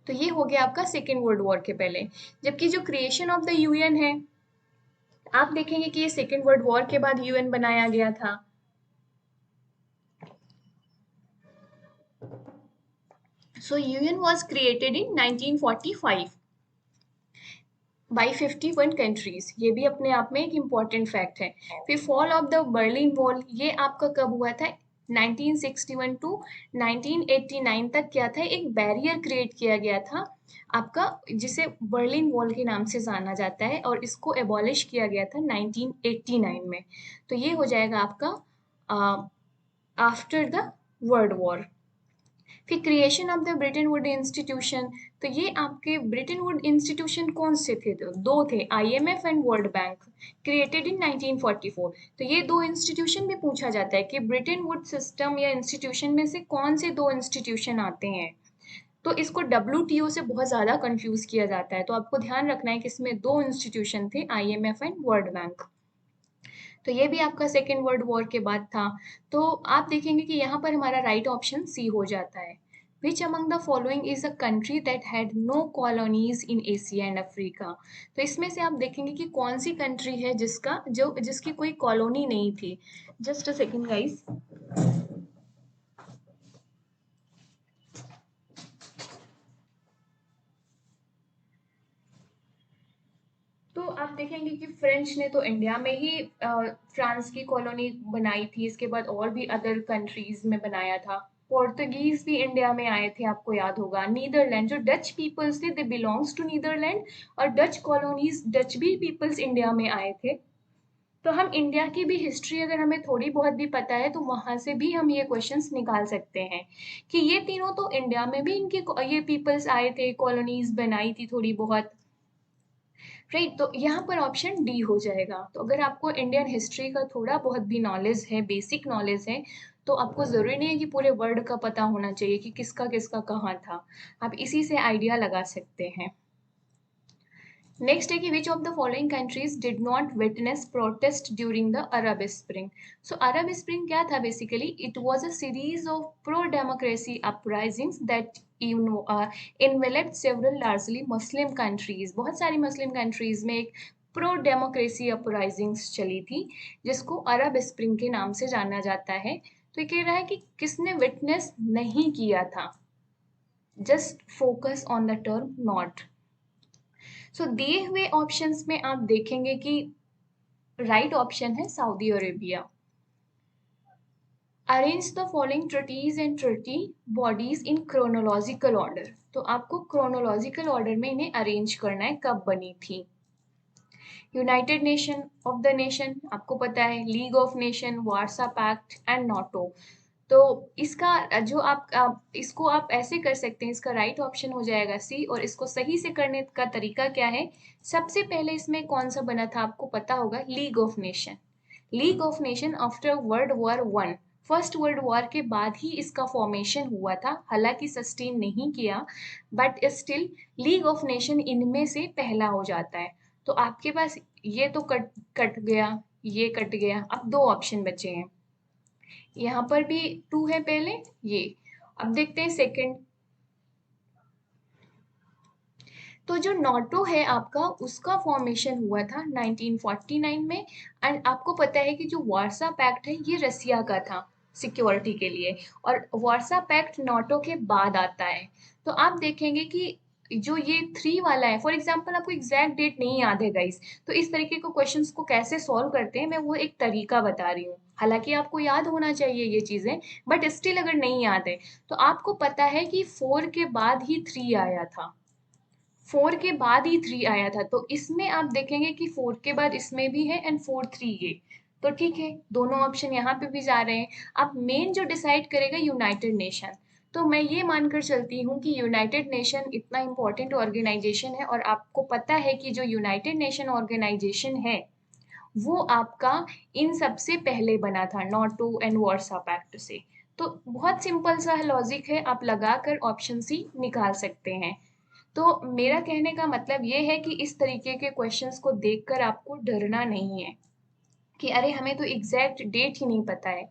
तो ये हो गया आपका सेकेंड वर्ल्ड वॉर के पहले. जबकि जो क्रिएशन ऑफ द यूएन है, आप देखेंगे कि ये सेकेंड वर्ल्ड वॉर के बाद यूएन बनाया गया था. So UN was created in 1945 by 51 countries. ये भी अपने आप में एक इम्पॉर्टेंट फैक्ट है. फिर fall of the Berlin wall, ये आपका कब हुआ था, 1961 टू 1989 तक. क्या था, एक बैरियर क्रिएट किया गया था आपका, जिसे बर्लिन वॉल के नाम से जाना जाता है, और इसको एबॉलिश किया गया था 1989 में. तो ये हो जाएगा आपका आफ्टर द वर्ल्ड वॉर. फिर creation of the Britain would institution, तो ये आपके ब्रिटेन वुड इंस्टीट्यूशन कौन से थे, तो 2 थे, IMF and world bank, created in 1944. तो ये 2 इंस्टीट्यूशन भी पूछा जाता है कि ब्रिटेन वुड सिस्टम या इंस्टीट्यूशन में से कौन से 2 इंस्टीट्यूशन आते हैं. तो इसको WTO से बहुत ज़्यादा कंफ्यूज किया जाता है, तो आपको ध्यान रखना है कि इसमें 2 इंस्टीट्यूशन थे, IMF एंड वर्ल्ड बैंक. तो ये भी आपका सेकेंड वर्ल्ड वॉर के बाद था। तो आप देखेंगे कि यहाँ पर हमारा राइट ऑप्शन सी हो जाता है। Which among the following is a country that had no colonies in Asia and Africa. तो इसमें से आप देखेंगे कि कौन सी कंट्री है जिसकी कोई कॉलोनी नहीं थी। Just a second guys. तो आप देखेंगे कि फ्रेंच ने तो इंडिया में ही फ्रांस की कॉलोनी बनाई थी, इसके बाद और भी अदर कंट्रीज में बनाया था। पोर्तुगीज भी इंडिया में आए थे, आपको याद होगा। नीदरलैंड, जो डच पीपल्स थे, दे बिलोंग्स टू नीदरलैंड, और डच कॉलोनीज, डच भी पीपल्स इंडिया में आए थे। तो हम इंडिया की भी हिस्ट्री अगर हमें थोड़ी बहुत भी पता है तो वहां से भी हम ये क्वेश्चंस निकाल सकते हैं कि ये तीनों तो इंडिया में भी इनके ये पीपल्स आए थे, कॉलोनीज बनाई थी थोड़ी बहुत। राइट, तो यहाँ पर ऑप्शन डी हो जाएगा। तो अगर आपको इंडियन हिस्ट्री का थोड़ा बहुत भी नॉलेज है, बेसिक नॉलेज है, तो आपको ज़रूरी नहीं है कि पूरे वर्ल्ड का पता होना चाहिए कि किसका किसका कहाँ था। आप इसी से आइडिया लगा सकते हैं। नेक्स्ट है कि which of the following countries did not witness protest during the Arab Spring. So Arab Spring क्या था? Basically it was a series of pro democracy uprisings that involved several largely Muslim countries. बहुत सारी Muslim countries में एक pro democracy uprisings चली थी, जिसको अरब spring के नाम से जाना जाता है। तो ये कह रहा है कि किसने विटनेस नहीं किया था। Just focus on the term not. So दिए हुए ऑप्शंस में आप देखेंगे कि राइट ऑप्शन है Saudi Arabia. Arrange the following treaties and treaty bodies in chronological order. तो आपको क्रोनोलॉजिकल ऑर्डर में इन्हें अरेंज करना है, कब बनी थी। United Nation of the Nation, आपको पता है, League of Nation, Warsaw Pact and NATO. तो इसका जो इसको आप ऐसे कर सकते हैं, इसका राइट ऑप्शन हो जाएगा सी। और इसको सही से करने का तरीका क्या है? सबसे पहले इसमें कौन सा बना था आपको पता होगा, league of nation. League of nation after world war one, first world war के बाद ही इसका फॉर्मेशन हुआ था, हालांकि सस्टेन नहीं किया, but still league of nation इनमें से पहला हो जाता है। तो आपके पास ये तो कट कट गया, ये कट गया, अब दो ऑप्शन बचे हैं। यहाँ पर भी टू है पहले, ये। अब देखते हैं सेकंड। तो जो नाटो है आपका, उसका फॉर्मेशन हुआ था 1949 में। एंड आपको पता है कि जो वार्सा पैक्ट है ये रसिया का था सिक्योरिटी के लिए, और वार्सा पैक्ट नाटो के बाद आता है। तो आप देखेंगे कि जो ये थ्री वाला है, फॉर एग्जाम्पल आपको एग्जैक्ट डेट नहीं याद है गाइस, तो इस तरीके को क्वेश्चंस को कैसे सॉल्व करते हैं, मैं वो एक तरीका बता रही हूँ। हालांकि आपको याद होना चाहिए ये चीजें, बट स्टिल अगर नहीं याद है तो आपको पता है कि फोर के बाद ही थ्री आया था। फोर के बाद ही थ्री आया था, तो इसमें आप देखेंगे कि फोर के बाद इसमें भी है एंड फोर थ्री ये। तो ठीक है, दोनों ऑप्शन यहाँ पे भी जा रहे हैं। अब मेन जो डिसाइड करेगा यूनाइटेड नेशन। तो मैं ये मानकर चलती हूँ कि यूनाइटेड नेशन इतना इंपॉर्टेंट ऑर्गेनाइजेशन है, और आपको पता है कि जो यूनाइटेड नेशन ऑर्गेनाइजेशन है वो आपका इन सबसे पहले बना था, नाटो एंड वार्सा पैक्ट से। तो बहुत सिंपल सा लॉजिक है, आप लगाकर ऑप्शन सी निकाल सकते हैं। तो मेरा कहने का मतलब ये है कि इस तरीके के क्वेश्चंस को देखकर आपको डरना नहीं है कि अरे हमें तो एग्जैक्ट डेट ही नहीं पता है।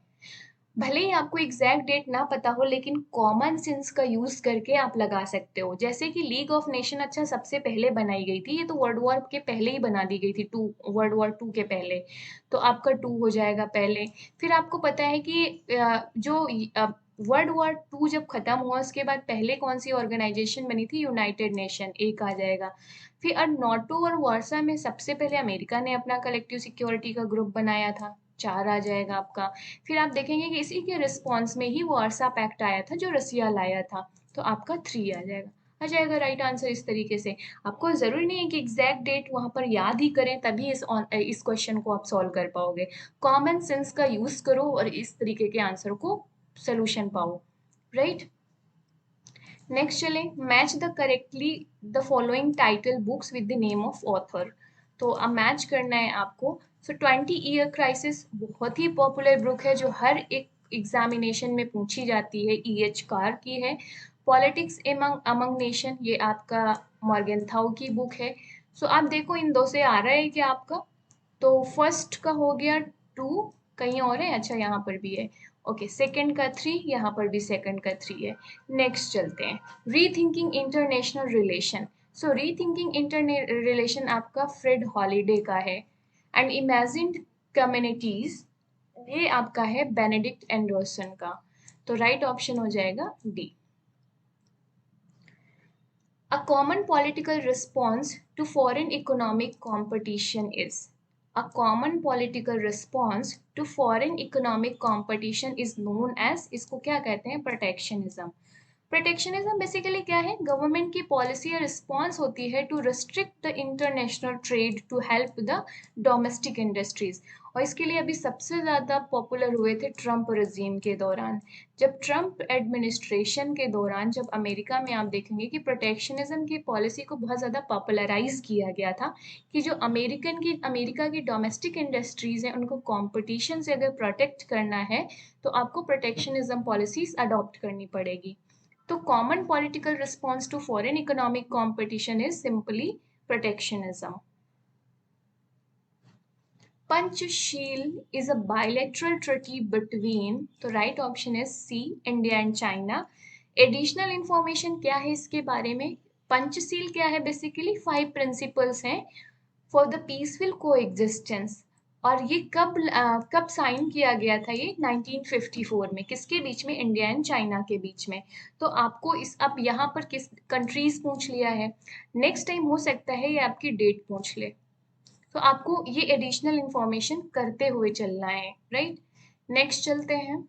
भले ही आपको एग्जैक्ट डेट ना पता हो, लेकिन कॉमन सेंस का यूज करके आप लगा सकते हो। जैसे कि लीग ऑफ नेशन, अच्छा सबसे पहले बनाई गई थी, ये तो वर्ल्ड वॉर के पहले ही बना दी गई थी, वर्ल्ड वॉर टू के पहले। तो आपका टू हो जाएगा पहले। फिर आपको पता है कि जो वर्ल्ड वॉर टू जब खत्म हुआ उसके बाद पहले कौन सी ऑर्गेनाइजेशन बनी थी? यूनाइटेड नेशन, एक आ जाएगा। फिर अब नाटो और वार्सा में सबसे पहले अमेरिका ने अपना कलेक्टिव सिक्योरिटी का ग्रुप बनाया था, चार आ जाएगा आपका। फिर आप देखेंगे कि इसी के रिस्पॉन्स में ही वार्सा पैक्ट आया था जो रसिया लाया था, तो आपका थ्री आ जाएगा राइट आंसर इस तरीके से। आपको जरूरी नहीं है कि एग्जैक्ट डेट वहां पर याद ही करें तभी इस क्वेश्चन को आप सॉल्व कर पाओगे। कॉमन सेंस का यूज करो और इस तरीके के आंसर को सोल्यूशन पाओ। राइट, नेक्स्ट चले, match the correctly the following title books with the name of author. तो अब मैच करना है आपको। सो 20 ईयर क्राइसिस बहुत ही पॉपुलर बुक है जो हर एक एग्जामिनेशन में पूछी जाती है, EH कार की है। पॉलिटिक्स एमंग अमंग नेशन, ये आपका मॉर्गेनथाउ की बुक है। सो आप देखो इन दो से आ रहा है क्या आपका? तो फर्स्ट का हो गया 2 कहीं और है, अच्छा यहाँ पर भी है, ओके, सेकंड का 3, यहाँ पर भी सेकंड का 3 है। नेक्स्ट चलते हैं, रीथिंकिंग इंटरनेशनल रिलेशन। सो रीथिंकिंग इंटरनेशनल रिलेशन आपका फ्रेड हॉलिडे का है, एंड इमेजिन्ड कम्युनिटीज ये आपका है बेनेडिक्ट एंडरसन का। तो राइट ऑप्शन हो जाएगा D. A common political response to foreign economic competition is. A common political response to foreign economic competition is known as, इसको क्या कहते हैं, protectionism। प्रोटेक्शनिज्म बेसिकली क्या है, गवर्नमेंट की पॉलिसी या रिस्पॉन्स होती है to restrict the international trade to help the domestic industries. और इसके लिए अभी सबसे ज़्यादा पॉपुलर हुए थे ट्रम्प रजीम के दौरान। जब ट्रम्प एडमिनिस्ट्रेशन के दौरान जब अमेरिका में आप देखेंगे कि प्रोटेक्शनिज्म की पॉलिसी को बहुत ज़्यादा पॉपुलराइज किया गया था कि जो अमेरिका की डोमेस्टिक इंडस्ट्रीज हैं उनको कॉम्पिटिशन से अगर प्रोटेक्ट करना है तो आपको प्रोटेक्शनिज्म पॉलिसीज अडॉप्ट करनी पड़ेगी। तो common political response to foreign economic competition is simply protectionism. Panchsheel is a bilateral treaty between, तो right option is C, India and China. Additional information क्या है इसके बारे में, पंचशील क्या है, बेसिकली 5 principles हैं for the peaceful coexistence। और ये कब साइन किया गया था, ये 1954 में, किसके बीच में, इंडिया एंड चाइना के बीच में। तो आपको आप यहाँ पर किस कंट्रीज पूछ लिया है, नेक्स्ट टाइम हो सकता है ये आपकी डेट पूछ ले, तो आपको ये एडिशनल इंफॉर्मेशन करते हुए चलना है, राइट। नेक्स्ट चलते हैं,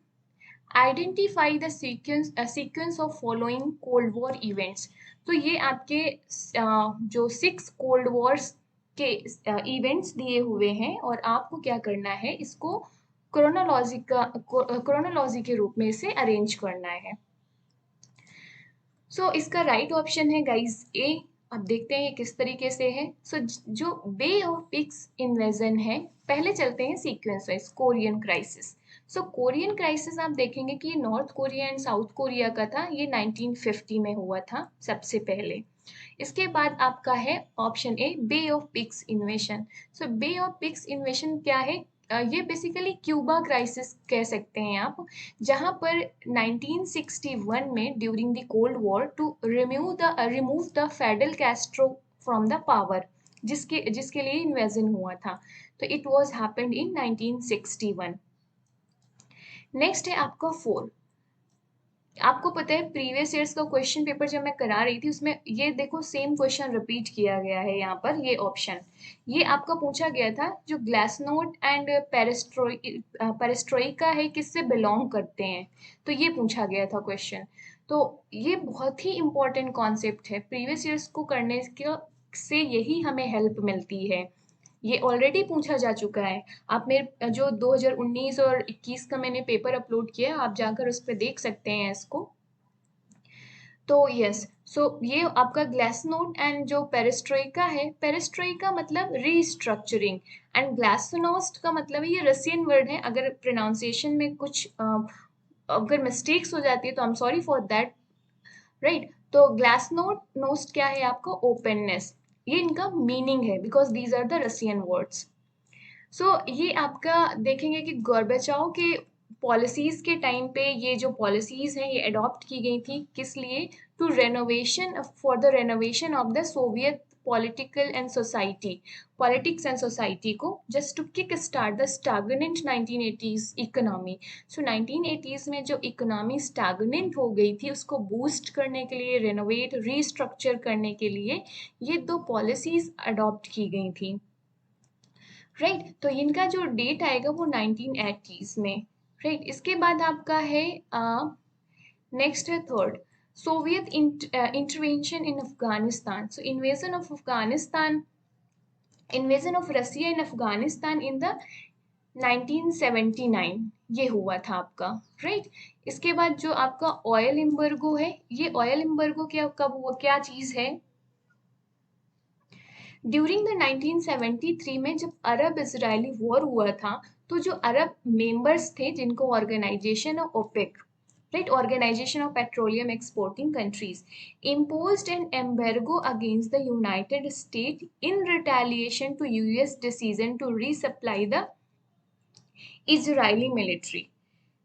identify the sequence of following cold war events. तो ये आपके जो 6 कोल्ड वॉर्स के इवेंट्स दिए हुए हैं और आपको क्या करना है, इसको क्रोनोलॉजी के रूप में इसे अरेंज करना है। सो इसका राइट ऑप्शन है गाइस ए। अब देखते हैं ये किस तरीके से है। जो बे ऑफ पिग्स इन्वेजन है, पहले चलते हैं sequence wise, Korean crisis. Korean crisis आप देखेंगे कि north Korea and south Korea का था, ये 1950 में हुआ था सबसे पहले। इसके बाद आपका है option A, Bay of Pigs invasion. Bay of Pigs invasion क्या है, ये बेसिकली क्यूबा क्राइसिस कह सकते हैं आप, जहां पर 1961 में during the cold war to remove the federal Castro from the power, जिसके लिए इन्वेजन हुआ था। तो it was happened in 1961। Next है आपका 4। आपको पता है प्रीवियस ईयर्स का क्वेश्चन पेपर जब मैं करा रही थी उसमें ये देखो सेम क्वेश्चन रिपीट किया गया है यहाँ पर, ये ऑप्शन ये आपका पूछा गया था, जो ग्लासनोड एंड पेरेस्ट्रोइका है किससे बिलोंग करते हैं, तो ये पूछा गया था क्वेश्चन। तो ये बहुत ही इंपॉर्टेंट कॉन्सेप्ट है, प्रीवियस ईयर्स को करने से यही हमें हेल्प मिलती है। ये ऑलरेडी पूछा जा चुका है, आप मेरे जो 2019 और 21 का मैंने पेपर अपलोड किया है, आप जाकर उस पर देख सकते हैं इसको। तो यस, ये आपका ग्लासनोड एंड जो पेरेस्ट्रोइका है, पेरेस्ट्रोइका मतलब रीस्ट्रक्चरिंग एंड ग्लासनोस्ट का मतलब है, ये रशियन वर्ड है, अगर प्रोनाउंसिएशन में कुछ अगर मिस्टेक्स हो जाती है तो I am sorry for that, right. तो ग्लासनोड नोस्ट क्या है आपका, ओपननेस, ये इनका मीनिंग है because these are the Russian words. ये आपका देखेंगे कि गोर्बाचोव के पॉलिसीज के टाइम पे ये जो पॉलिसीज हैं ये अडॉप्ट की गई थी, किस लिए, to renovation, for the renovation of the Soviet political and society, politics and society को, just to kick start the stagnant 1980s economy. 1980s में जो इकोनॉमी स्टैग्नेंट हो गई थी उसको बूस्ट करने के लिए, रेनोवेट रीस्ट्रक्चर करने के लिए ये 2 पॉलिसीज अडॉप्ट की गई थी, राइट। तो इनका जो डेट आएगा वो 1980s में, राइट। इसके बाद आपका है नेक्स्ट है 3rd, Soviet intervention in Afghanistan. Invasion of Afghanistan, invasion of Russia in Afghanistan in the 1979 ये हुआ था आपका, राइट। इसके बाद जो आपका ऑयल एम्बर्गो है, ये ऑयल एम्बर्गो कब हुआ, क्या चीज है, ड्यूरिंग द 1973 में जब अरब इजरायली वॉर हुआ था, तो जो अरब मेंबर्स थे जिनको organisation of OPEC, right, organisation of petroleum exporting countries, imposed an embargo against the United States in retaliation to US decision to resupply the Israeli military.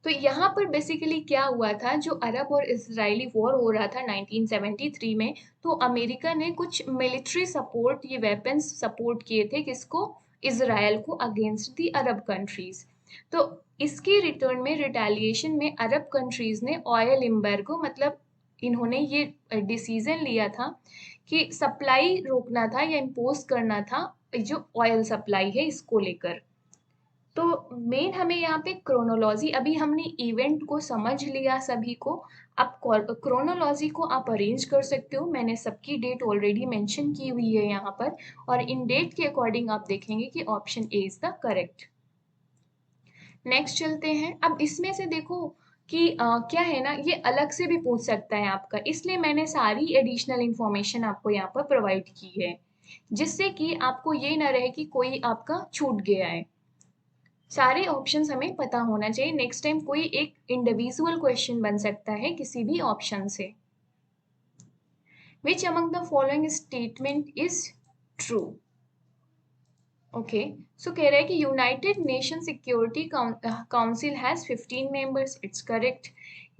तो यहाँ पर बेसिकली क्या हुआ था, जो अरब और इजरायली वॉर हो रहा था 1973 में, तो अमेरिका ने कुछ मिलिट्री सपोर्ट, ये वेपन्स सपोर्ट किए थे किसको, इजराइल को, अगेंस्ट दी अरब कंट्रीज। तो इसके रिटर्न में, रिटेलिएशन में, अरब कंट्रीज ने ऑयल एम्बार्गो, मतलब इन्होंने ये डिसीजन लिया था कि सप्लाई रोकना था या इम्पोज करना था, जो ऑयल सप्लाई है इसको लेकर। तो मेन हमें यहाँ पे क्रोनोलॉजी, अभी हमने इवेंट को समझ लिया सभी को। अब क्रोनोलॉजी को आप अरेंज कर सकते हो, मैंने सबकी डेट ऑलरेडी मेंशन की हुई है यहाँ पर, और इन डेट के अकॉर्डिंग आप देखेंगे कि option A is the correct. Next चलते हैं। अब इसमें से देखो कि क्या है ना, ये अलग से भी पूछ सकता है आपका, इसलिए मैंने सारी एडिशनल इंफॉर्मेशन आपको यहाँ पर प्रोवाइड की है, जिससे कि आपको ये ना रहे कि कोई आपका छूट गया है। सारे ऑप्शंस हमें पता होना चाहिए, नेक्स्ट टाइम कोई एक इंडिविजुअल क्वेश्चन बन सकता है किसी भी ऑप्शन से। Which among the following statement is true. Okay, so कह रहा है कि United Nation Security Council has 15 members, it's correct.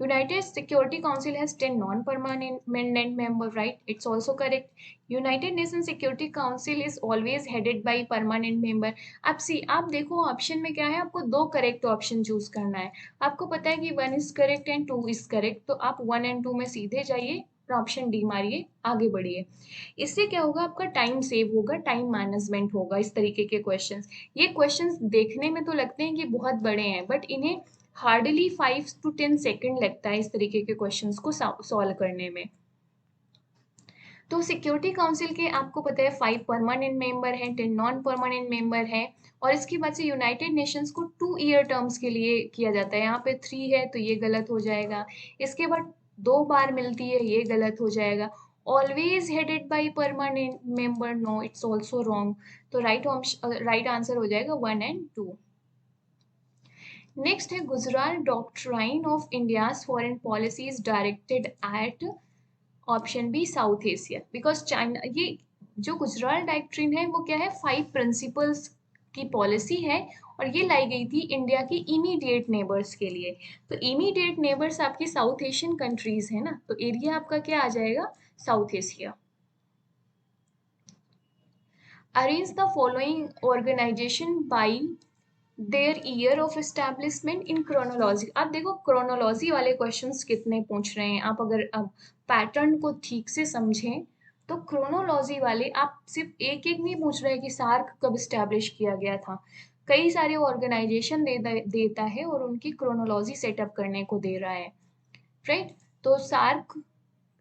United Security Council has 10 non-permanent member, right? It's also correct. United Nations Security Council is always headed by permanent member. अब सी आप देखो option में क्या है, आपको दो करेक्ट ऑप्शन चूज करना है। आपको पता है कि 1 is correct and 2 is correct, तो आप 1 एंड 2 में सीधे जाइए और ऑप्शन डी मारिए, आगे बढ़िए। इससे क्या होगा, आपका टाइम सेव होगा, टाइम मैनेजमेंट होगा। इस तरीके के क्वेश्चंस, ये क्वेश्चंस देखने में तो लगते हैं कि बहुत बड़े हैं, बट इन्हें हार्डली 5 to 10 सेकेंड लगता है इस तरीके के क्वेश्चंस को सॉल्व करने में। तो सिक्योरिटी काउंसिल के आपको पता है 5 परमानेंट मेंबर हैं, 10 नॉन परमानेंट मेंबर हैं, और इसके बाद से यूनाइटेड नेशंस को 2 ईयर टर्म्स के लिए किया जाता है। यहाँ पे 3 है तो ये गलत हो जाएगा। इसके बाद 2 बार मिलती है, ये गलत हो जाएगा। Always headed by permanent member, no, it's also wrong. तो राइट आंसर हो जाएगा 1 एंड 2। नेक्स्ट है Gujral doctrine of India's foreign policy is directed at option B South Asia, because China, ये जो गुजराल डॉक्ट्रिन है वो क्या है, 5 प्रिंसिपल्स की पॉलिसी है, और ये लाई गई थी इंडिया की इमीडिएट नेबर्स के लिए। तो इमीडिएट नेबर्स आपकी साउथ एशियन कंट्रीज है ना, तो एरिया आपका क्या आ जाएगा, South Asia. Arrange the following organisation by their year of establishment in chronology. आप देखो क्रोनोलॉजी वाले क्वेश्चंस कितने पूछ रहे हैं, आप अगर अब पैटर्न को ठीक से समझें तो क्रोनोलॉजी वाले आप सिर्फ एक एक नहीं पूछ रहे हैं कि सार्क कब स्टैब्लिश किया गया था, कई सारे ऑर्गेनाइजेशन देता है और उनकी क्रोनोलॉजी सेटअप करने को दे रहा है, राइट। तो सार्क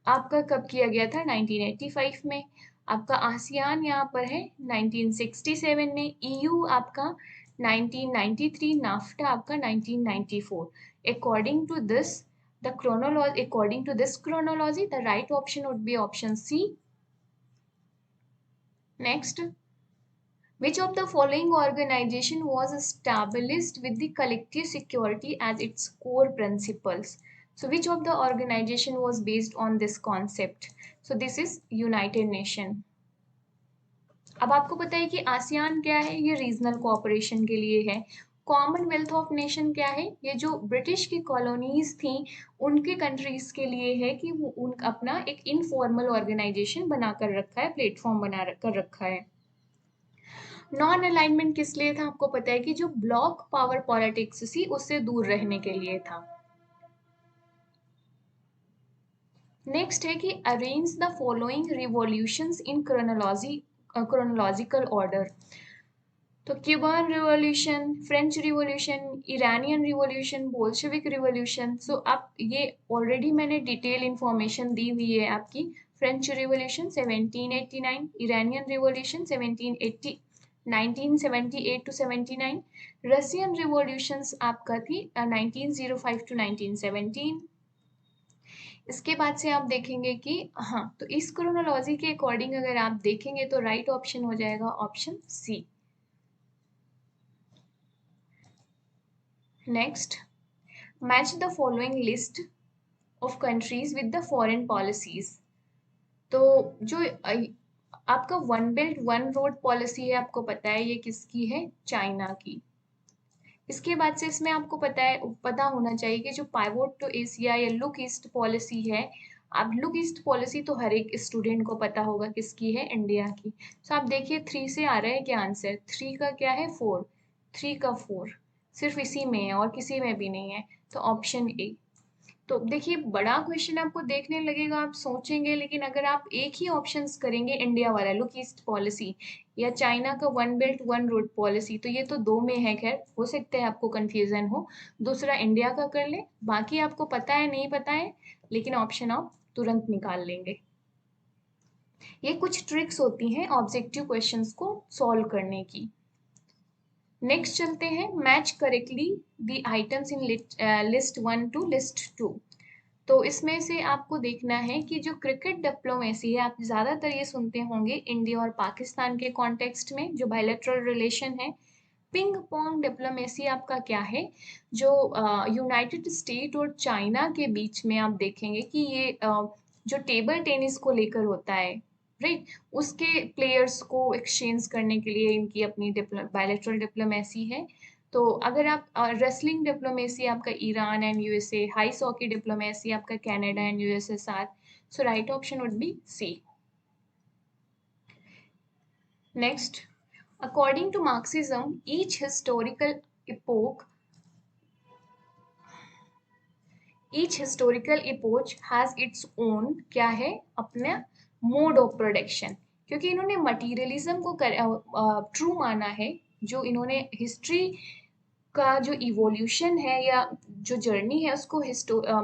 आपका कब किया गया था, 1985 में। आपका आसियान यहाँ पर है 1967 में, ईयू आपका 1993, नाफ्टा आपका 1994। According to this according to this chronology, the right option would be option C. Next, which of the following organization was established with the collective security as its core principles? So which of the organization was based on this concept? So this is United Nation. अब आपको पता है कि ASEAN क्या है, ये regional cooperation के लिए है। कॉमनवेल्थ ऑफ नेशन क्या है, ये जो ब्रिटिश की कॉलोनीज थी उनके कंट्रीज के लिए है, कि वो उन अपना एक इनफॉर्मल ऑर्गेनाइजेशन बनाकर रखा है, प्लेटफॉर्म बना कर रखा है। नॉन अलाइनमेंट किस लिए था, आपको पता है कि जो ब्लॉक पावर पॉलिटिक्स थी उससे दूर रहने के लिए था। नेक्स्ट है कि arrange the following revolutions in chronological order. तो Cuban revolution, French revolution, Iranian revolution, Bolshevik revolution. So आप ये ऑलरेडी मैंने डिटेल इंफॉर्मेशन दी हुई है आपकी। French revolution 1789, Iranian revolution 1978 to 79, Russian revolutions आपका थी 1905 टू 1917। इसके बाद से आप देखेंगे कि हाँ, तो इस क्रोनोलॉजी के अकॉर्डिंग अगर आप देखेंगे तो राइट ऑप्शन हो जाएगा option C. Next, match the following list of countries with the foreign policies. तो जो आपका one belt one road policy है, आपको पता है ये किसकी है, चाइना की। इसके बाद से इसमें आपको पता होना चाहिए कि जो पाइवोट टू एशिया या लुक ईस्ट पॉलिसी है, अब लुक ईस्ट पॉलिसी तो हर एक स्टूडेंट को पता होगा किसकी है, इंडिया की। तो आप देखिए 3 से आ रहा है क्या आंसर, 3 का क्या है 4, 3 का 4 सिर्फ इसी में है और किसी में भी नहीं है, तो ऑप्शन ए। तो देखिए बड़ा क्वेश्चन आपको देखने लगेगा, आप सोचेंगे, लेकिन अगर आप एक ही ऑप्शंस करेंगे, इंडिया वाला लुक ईस्ट पॉलिसी या चाइना का one belt one road policy, तो ये तो दो में है, खैर हो सकता है आपको कंफ्यूजन हो, दूसरा इंडिया का कर ले, बाकी आपको पता है नहीं पता है, लेकिन ऑप्शन आप तुरंत निकाल लेंगे। ये कुछ ट्रिक्स होती हैं ऑब्जेक्टिव क्वेश्चंस को सॉल्व करने की। नेक्स्ट चलते हैं, match correctly the items in list 1 to list 2। तो इसमें से आपको देखना है कि जो क्रिकेट डिप्लोमेसी है, आप ज़्यादातर ये सुनते होंगे इंडिया और पाकिस्तान के कॉन्टेक्स्ट में, जो बायलैटरल रिलेशन है। पिंग पोंग डिप्लोमेसी आपका क्या है, जो यूनाइटेड स्टेट और चाइना के बीच में आप देखेंगे कि ये जो टेबल टेनिस को लेकर होता है, राइट, उसके प्लेयर्स को एक्सचेंज करने के लिए इनकी अपनी बायलैटरल डिप्लोमेसी है। तो अगर आप रेसलिंग डिप्लोमेसी आपका Iran and USA, ice hockey diplomacy आपका Canada and USSR. So right option would be C. Next, according to Marxism, each historical epoch has its own क्या है, अपना मोड ऑफ प्रोडक्शन। क्योंकि इन्होंने मटीरियलिज्म को true माना है, जो इन्होंने हिस्ट्री का जो इवोल्यूशन है या जो जर्नी है उसको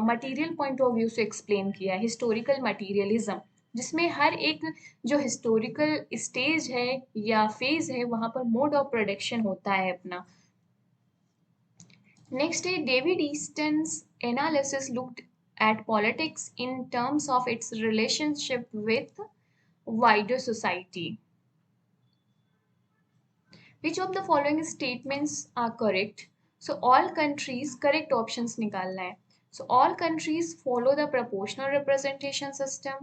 मटीरियल पॉइंट ऑफ व्यू से एक्सप्लेन किया है, हिस्टोरिकल मटीरियलिज्म, जिसमें हर एक जो हिस्टोरिकल स्टेज है या फेज है वहां पर मोड ऑफ प्रोडक्शन होता है अपना। नेक्स्ट है, David Easton's analysis looked at politics in terms of its relationship with wider society. Which of the following statements are correct? So all countries, correct options निकालना है। So all countries follow the proportional representation system.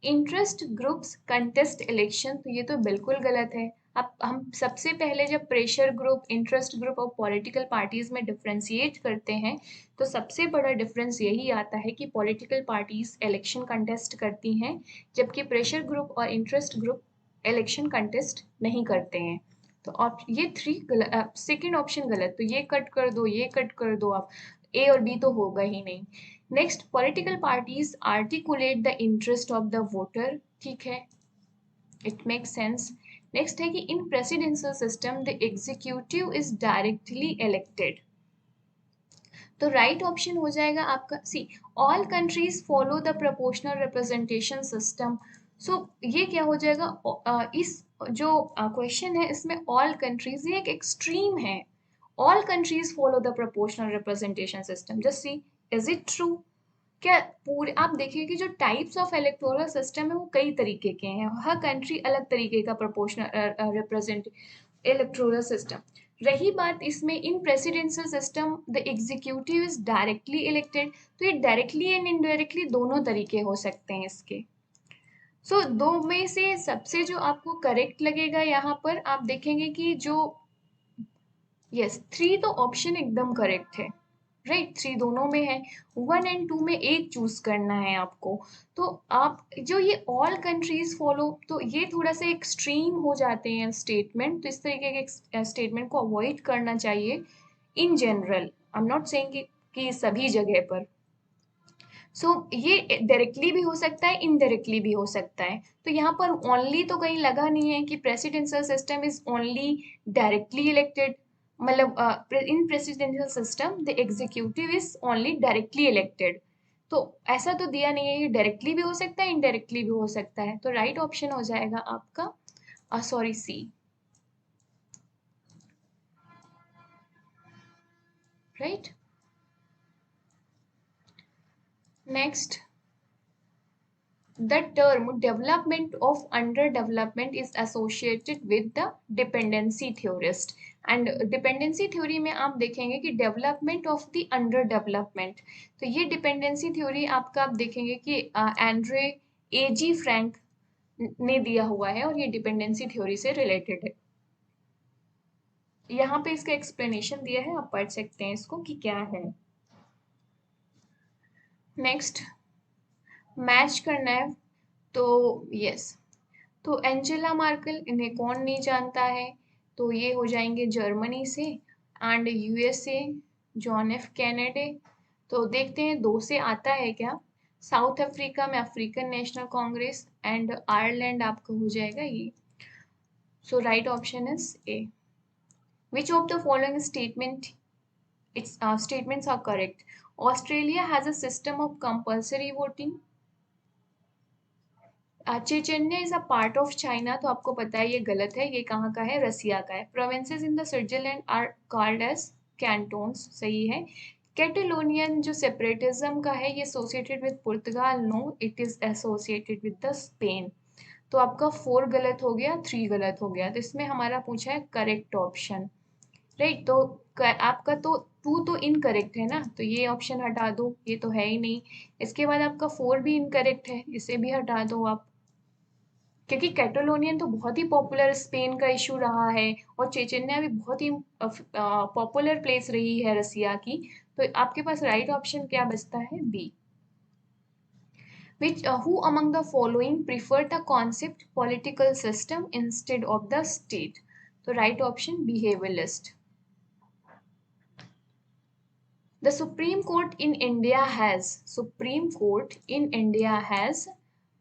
Interest groups contest election, तो ये तो बिल्कुल गलत है। अब हम सबसे पहले जब प्रेशर ग्रुप, इंटरेस्ट ग्रुप और पॉलिटिकल पार्टीज में डिफ्रेंशिएट करते हैं, तो सबसे बड़ा डिफरेंस यही आता है कि पॉलिटिकल पार्टीज इलेक्शन कंटेस्ट करती हैं, जबकि प्रेशर ग्रुप और इंटरेस्ट ग्रुप इलेक्शन कंटेस्ट नहीं करते हैं। तो आप ये सेकेंड ऑप्शन गलत, तो ये कट कर दो, ये कट कर दो, आप ए और बी तो होगा ही नहीं। Next, political parties articulate the interest of the voter, ठीक है, इट मेक सेंस। नेक्स्ट है कि in presidential system the executive is directly elected, तो राइट ऑप्शन हो जाएगा आपका C, all countries follow the proportional representation system. So ये क्या हो जाएगा, इस जो क्वेश्चन है इसमें ऑल कंट्रीज, ये एक एक्सट्रीम है, all countries follow the proportional representation system, just see is it true. क्या पूरे आप देखिए कि जो टाइप्स ऑफ इलेक्टोरल सिस्टम है वो कई तरीके के हैं, हर कंट्री अलग तरीके का प्रोपोर्शनल रिप्रेजेंट इलेक्टोरल सिस्टम। रही बात इसमें in presidential system the executive is directly elected, तो ये डायरेक्टली एंड इनडायरेक्टली दोनों तरीके हो सकते हैं इसके। सो दो में से सबसे जो आपको करेक्ट लगेगा यहाँ पर, आप देखेंगे कि जो यस 3 तो ऑप्शन एकदम करेक्ट है, राइट, 3 दोनों में है, 1 एंड 2 में एक चूज करना है आपको। तो आप जो ये ऑल कंट्रीज फॉलो, तो ये थोड़ा सा एक्सट्रीम हो जाते हैं स्टेटमेंट, तो इस तरीके के स्टेटमेंट को अवॉइड करना चाहिए in general. I am not saying कि सभी जगह पर। सो ये डायरेक्टली भी हो सकता है, इनडायरेक्टली भी हो सकता है। तो यहाँ पर ओनली तो कहीं लगा नहीं है कि presidential system is only directly elected, मतलब in presidential system the executive is only directly elected, तो ऐसा तो दिया नहीं है, ये डायरेक्टली भी हो सकता है, इनडायरेक्टली भी हो सकता है। तो राइट ऑप्शन हो जाएगा आपका sorry C, right. Next, the term development of underdevelopment is associated with the dependency theorist, and dependency theory में आप देखेंगे कि development of the underdevelopment, तो ये dependency theory आपका आप देखेंगे कि एंड्रे एजी फ्रैंक ने दिया हुआ है और ये dependency theory से related है। यहाँ पे इसका एक्सप्लेनेशन दिया है, आप पढ़ सकते हैं इसको कि क्या है। नेक्स्ट मैच करना है तो यस, तो एंजेला मार्केल, इन्हें कौन नहीं जानता है, तो ये हो जाएंगे जर्मनी से, and USA John F Kennedy. तो देखते हैं दो से आता है क्या। साउथ अफ्रीका में African National Congress, and Ireland आपका हो जाएगा ये। So right option is A. Which of the following statements are correct? Australia has a system of compulsory voting. Chechnya is a part of China, तो आपको पता है ये गलत है, ये कहाँ का है, रसिया का है। Provinces in the Switzerland are called as cantons, सही है। कैटेलोनियन जो सेपरेटिज्म का है, ये associated with Portugal, no it is associated with the Spain. तो आपका 4 गलत हो गया, 3 गलत हो गया, तो इसमें हमारा पूछा है करेक्ट ऑप्शन, राइट। तो आपका तो 2 तो इनकरेक्ट है ना, तो ये ऑप्शन हटा दो, ये तो है ही नहीं। इसके बाद आपका 4 भी इनकरेक्ट है, इसे भी हटा दो आप, क्योंकि कैटलोनियन तो बहुत ही पॉपुलर स्पेन का इशू रहा है, और चेचन्या भी बहुत ही पॉपुलर प्लेस रही है रसिया की। तो आपके पास राइट ऑप्शन क्या बचता है, B. Which who among the following prefer the concept political system instead of the state? तो right option behavioralist. The Supreme Court in India has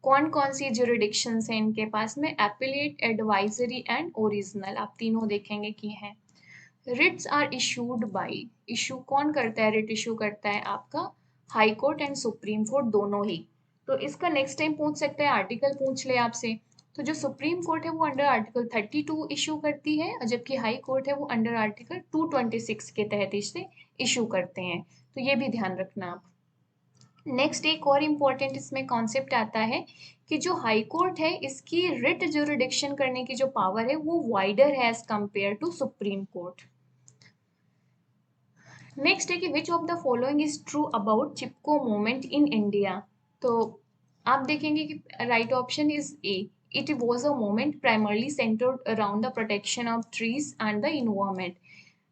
कौन कौन सी jurisdictions हैं इनके पास में, appellate, advisory and original, आप तीनों देखेंगे कि हैं। Writs are issued by, issue कौन करता है, रिट इशू करता है आपका high court and supreme court दोनों ही। तो इसका नेक्स्ट टाइम पूछ सकते हैं, आर्टिकल पूछ ले आपसे। तो जो सुप्रीम कोर्ट है वो अंडर आर्टिकल 32 इशू करती है, और जबकि हाई कोर्ट है वो अंडर आर्टिकल 226 के तहत इसे इशू करते हैं, तो ये भी ध्यान रखना आप। नेक्स्ट एक और इम्पॉर्टेंट इसमें कॉन्सेप्ट आता है कि जो हाई कोर्ट है इसकी रिट जुरिडिक्शन करने की जो पावर है वो वाइडर है as compare to Supreme Court. Next है कि which of the following is true about Chipko movement in India. तो आप देखेंगे कि right option is A, it was a movement primarily centered around the protection of trees and the environment.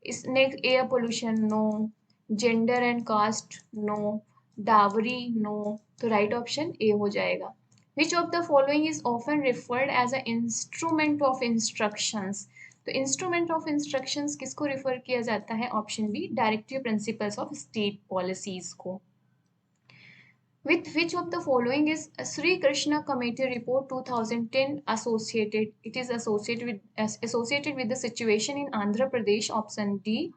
इसने air pollution no, gender and caste no, dowry no, तो right option A हो जाएगा। Which of the following is often referred as a instrument of instructions. तो instrument of instructions किसको refer किया जाता है, option B directive principles of state policies को। With which of the following is Sri Krishna Committee Report 2010 associated? It is associated with the situation in Andhra Pradesh. Option D.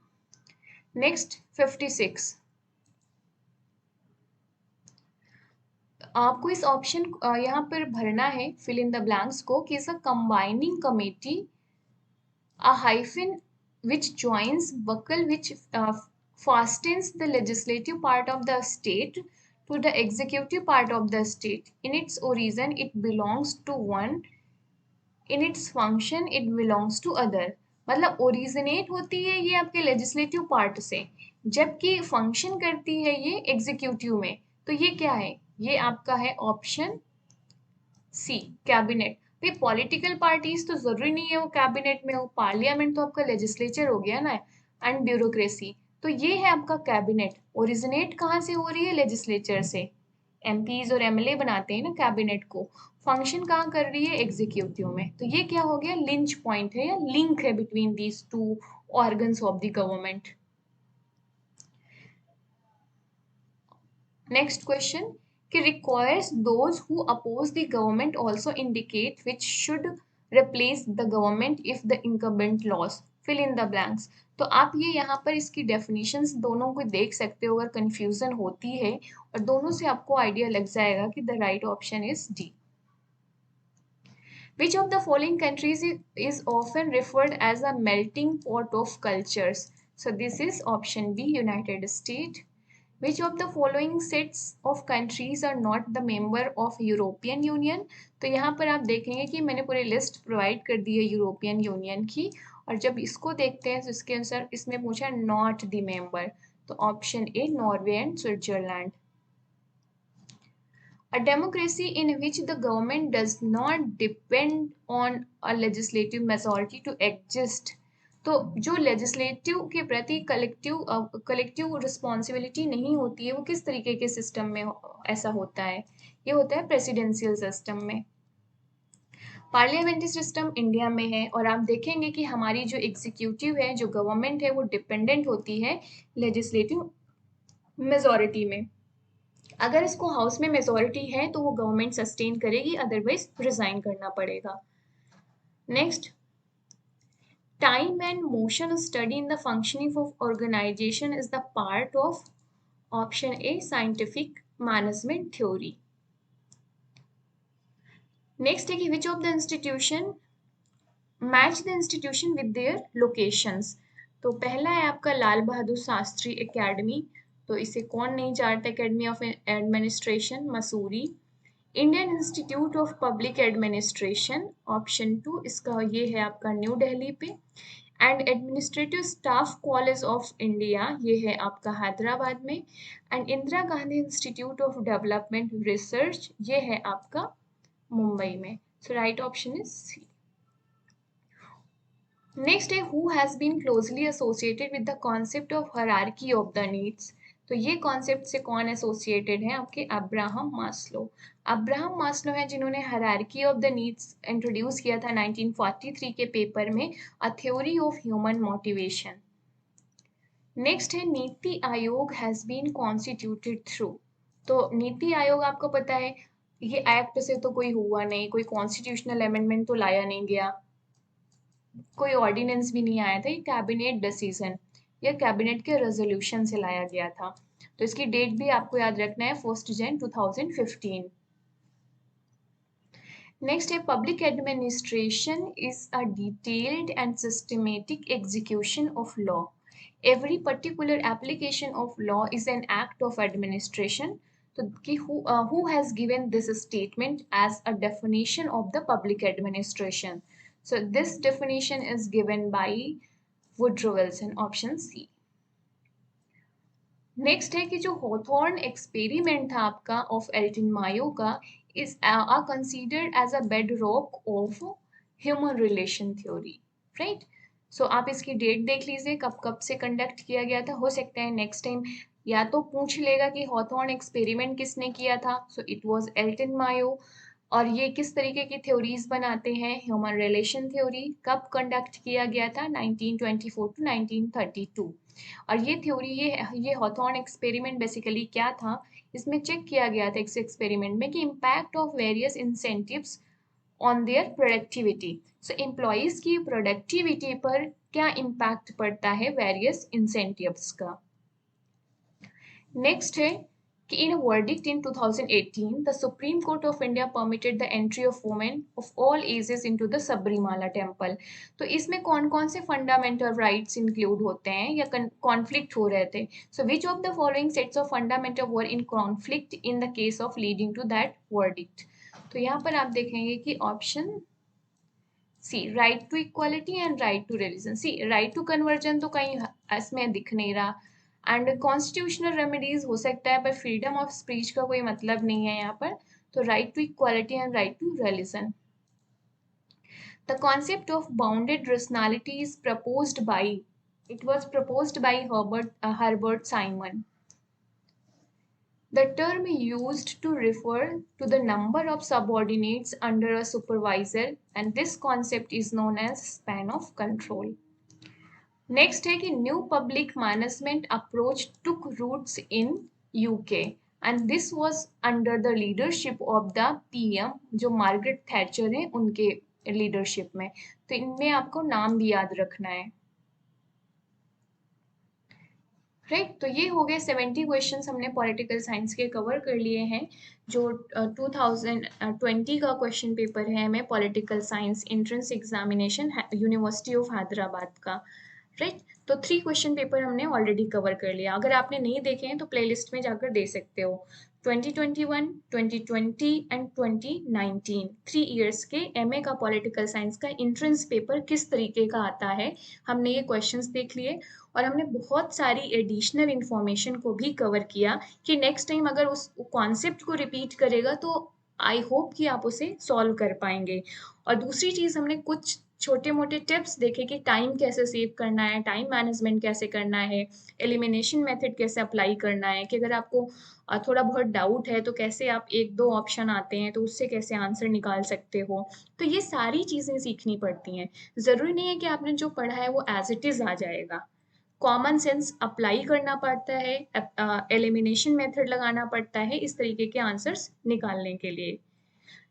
Next 56. आपको इस option यहाँ पर भरना है fill in the blanks को कि is a combining committee, a hyphen which joins buckle which fastens the legislative part of the state to the executive part of the state. In its origin, it belongs to one. In its function, it belongs to other. मतलब originate होती है ये आपके legislative part से, जबकि function करती है ये एग्जीक्यूटिव में। तो ये क्या है, ये आपका है ऑप्शन सी, कैबिनेट। भाई पॉलिटिकल पार्टीज तो जरूरी नहीं है वो कैबिनेट में हो, पार्लियामेंट तो आपका लेजिस्लेचर हो गया ना, एंड ब्यूरोक्रेसी। तो ये है आपका कैबिनेट, ओरिजिनेट कहाँ से हो रही है, लेजिस्लेचर से। एमपीज और एमएलए बनाते हैं ना कैबिनेट को, फंक्शन कहाँ कर रही है, एग्जीक्यूटिव में। तो ये क्या हो गया, लिंच पॉइंट है या लिंक है between these two organs of the government. Next question कि requires those who oppose the government also indicate which should replace the government if the incumbent lost. Fill in the blanks. तो आप ये यहाँ पर इसकी definitions दोनों को देख सकते हो, अगर कंफ्यूजन होती है, और दोनों से आपको आइडिया लग जाएगा कि the right option is D. Which of the following countries is often referred as a melting pot of cultures? So this is option B, United States. Which of the following sets of countries are not the member of European Union? तो यहाँ पर आप देखेंगे कि मैंने पूरी list provide कर दी है यूरोपियन यूनियन की, और जब इसको देखते हैं तो इसके अनुसार इसमें पूछा नॉट द मेंबर, तो option A Norway and Switzerland. A democracy in which the government does not depend on a legislative majority to exist. तो जो लेजिस्लेटिव के प्रति कलेक्टिव रिस्पॉन्सिबिलिटी नहीं होती है, वो किस तरीके के सिस्टम में ऐसा होता है? ये होता है प्रेसिडेंशियल सिस्टम में। पार्लियामेंट्री सिस्टम इंडिया में है, और आप देखेंगे कि हमारी जो एग्जीक्यूटिव है, जो गवर्नमेंट है, वो डिपेंडेंट होती है लेजिस्लेटिव मेजॉरिटी में। अगर इसको हाउस में मेजॉरिटी है तो वो गवर्नमेंट सस्टेन करेगी, अदरवाइज रिजाइन करना पड़ेगा। Next, time and motion study in the functioning of organization is the part of option A scientific management theory. Next है कि which of the institution match the institution with their locations. तो पहला है आपका Lal Bahadur Shastri academy, तो इसे कौन नहीं जानता, academy of administration Mussoorie. Indian Institute of Public Administration option 2, इसका ये है आपका न्यू दिल्ली पे। And administrative staff college of India, ये है आपका हैदराबाद में। And Indira Gandhi institute of development research, ये है आपका मुंबई में। So right option is C. Next है who has been closely associated with the concept of hierarchy of the needs. तो ये कॉन्सेप्ट से कौन एसोसिएटेड है? आपके अब्राहम मास्लो। अब्राहम मास्लो है जिन्होंने hierarchy of the needs introduce किया था 1943 के पेपर में, a theory of human motivation. Next है NITI Aayog has been constituted through. तो नीति आयोग आपको पता है, ये एक्ट से तो कोई हुआ नहीं, कोई कॉन्स्टिट्यूशनल अमेंडमेंट तो लाया नहीं गया, कोई ऑर्डिनेंस भी नहीं आया था, ये कैबिनेट डिसीजन या कैबिनेट के रेजोल्यूशन से लाया गया था। तो इसकी डेट भी आपको याद रखना है, 1 जन 2015। नेक्स्ट है public administration is a detailed and systematic execution of law. Every particular application of law is an act of administration. तो कि who has given this statement as a definition of the public administration? So this definition is given by Woodrow Wilson, option C. Next है कि जो Hawthorne experiment था आपका of Elton Mayo का is are considered as a bed rock of human relation theory, right. So आप इसकी date देख लीजिए, कब कब से कंडक्ट किया गया था। हो सकता है नेक्स्ट टाइम या तो पूछ लेगा कि हॉथॉर्न एक्सपेरिमेंट किसने किया था। So it was Elton Mayo. और ये किस तरीके की थ्योरीज बनाते हैं? Human relation theory. कब कंडक्ट किया गया था? 1924 टू 1932। और ये थ्योरी, ये हॉथॉर्न एक्सपेरिमेंट बेसिकली क्या था? इसमें चेक किया गया था इस एक्सपेरिमेंट में कि impact of various incentives on their productivity. So employees की प्रोडक्टिविटी पर क्या इम्पैक्ट पड़ता है वेरियस इंसेंटिव्स का। नेक्स्ट है कि in a verdict in 2018, the Supreme Court of India permitted the entry of women of all ages into the Sabrimala temple. तो इसमें कौन कौन से फंडामेंटल राइट्स इंक्लूड होते हैं या कॉन्फ्लिक्ट हो रहे थे? So which of the following sets of fundamental were in conflict in the case of leading to that verdict? तो यहाँ पर आप देखेंगे कि option C, right to equality and right to religion. C, right to conversion तो कहीं इसमें दिख नहीं रहा, एंड कॉन्स्टिट्यूशनल रेमेडीज हो सकता है, पर फ्रीडम ऑफ स्पीच का कोई मतलब नहीं है यहाँ पर। तो right to equality and right to religion. The concept of bounded rationality is proposed by, it was proposed by Herbert Simon. The term used to refer to the number of subordinates under a supervisor, and this concept is known as span of control. Next है कि new public management approach took roots in UK, and this was under the leadership of the PM, जो Margaret Thatcher है, उनके leadership में। तो इनमें आपको नाम भी याद रखना है, राइट। तो ये हो गए 70 क्वेश्चंस हमने पॉलिटिकल साइंस के कवर कर लिए हैं। जो 2020 का क्वेश्चन पेपर है हमें political science entrance examination university of Hyderabad का, राइट। तो 3 क्वेश्चन पेपर हमने ऑलरेडी कवर कर लिया। अगर आपने नहीं देखे हैं तो प्लेलिस्ट में जाकर दे सकते हो। 2021, 2020 एंड 2019 3 इयर्स के एमए का पॉलिटिकल साइंस का एंट्रेंस पेपर किस तरीके का आता है, हमने ये क्वेश्चंस देख लिए। और हमने बहुत सारी एडिशनल इंफॉर्मेशन को भी कवर किया कि नेक्स्ट टाइम अगर उस कॉन्सेप्ट को रिपीट करेगा तो आई होप कि आप उसे सॉल्व कर पाएंगे। और दूसरी चीज़, हमने कुछ छोटे मोटे टिप्स देखे कि टाइम कैसे सेव करना है, टाइम मैनेजमेंट कैसे करना है, एलिमिनेशन मेथड कैसे अप्लाई करना है, कि अगर आपको थोड़ा बहुत डाउट है तो कैसे आप एक दो ऑप्शन आते हैं तो उससे कैसे आंसर निकाल सकते हो। तो ये सारी चीज़ें सीखनी पड़ती हैं। ज़रूरी नहीं है कि आपने जो पढ़ा है वो एज इट इज़ आ जाएगा। कॉमन सेंस अप्लाई करना पड़ता है, एलिमिनेशन मेथड लगाना पड़ता है इस तरीके के आंसर्स निकालने के लिए।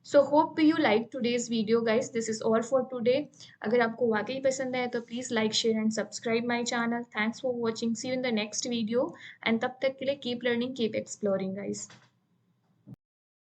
So hope you like today's video guys, this is all for today. अगर आपको वाकई पसंद आए तो please like share and subscribe my channel. Thanks for watching, see you in the next video, and तब तक के लिए keep learning keep exploring guys.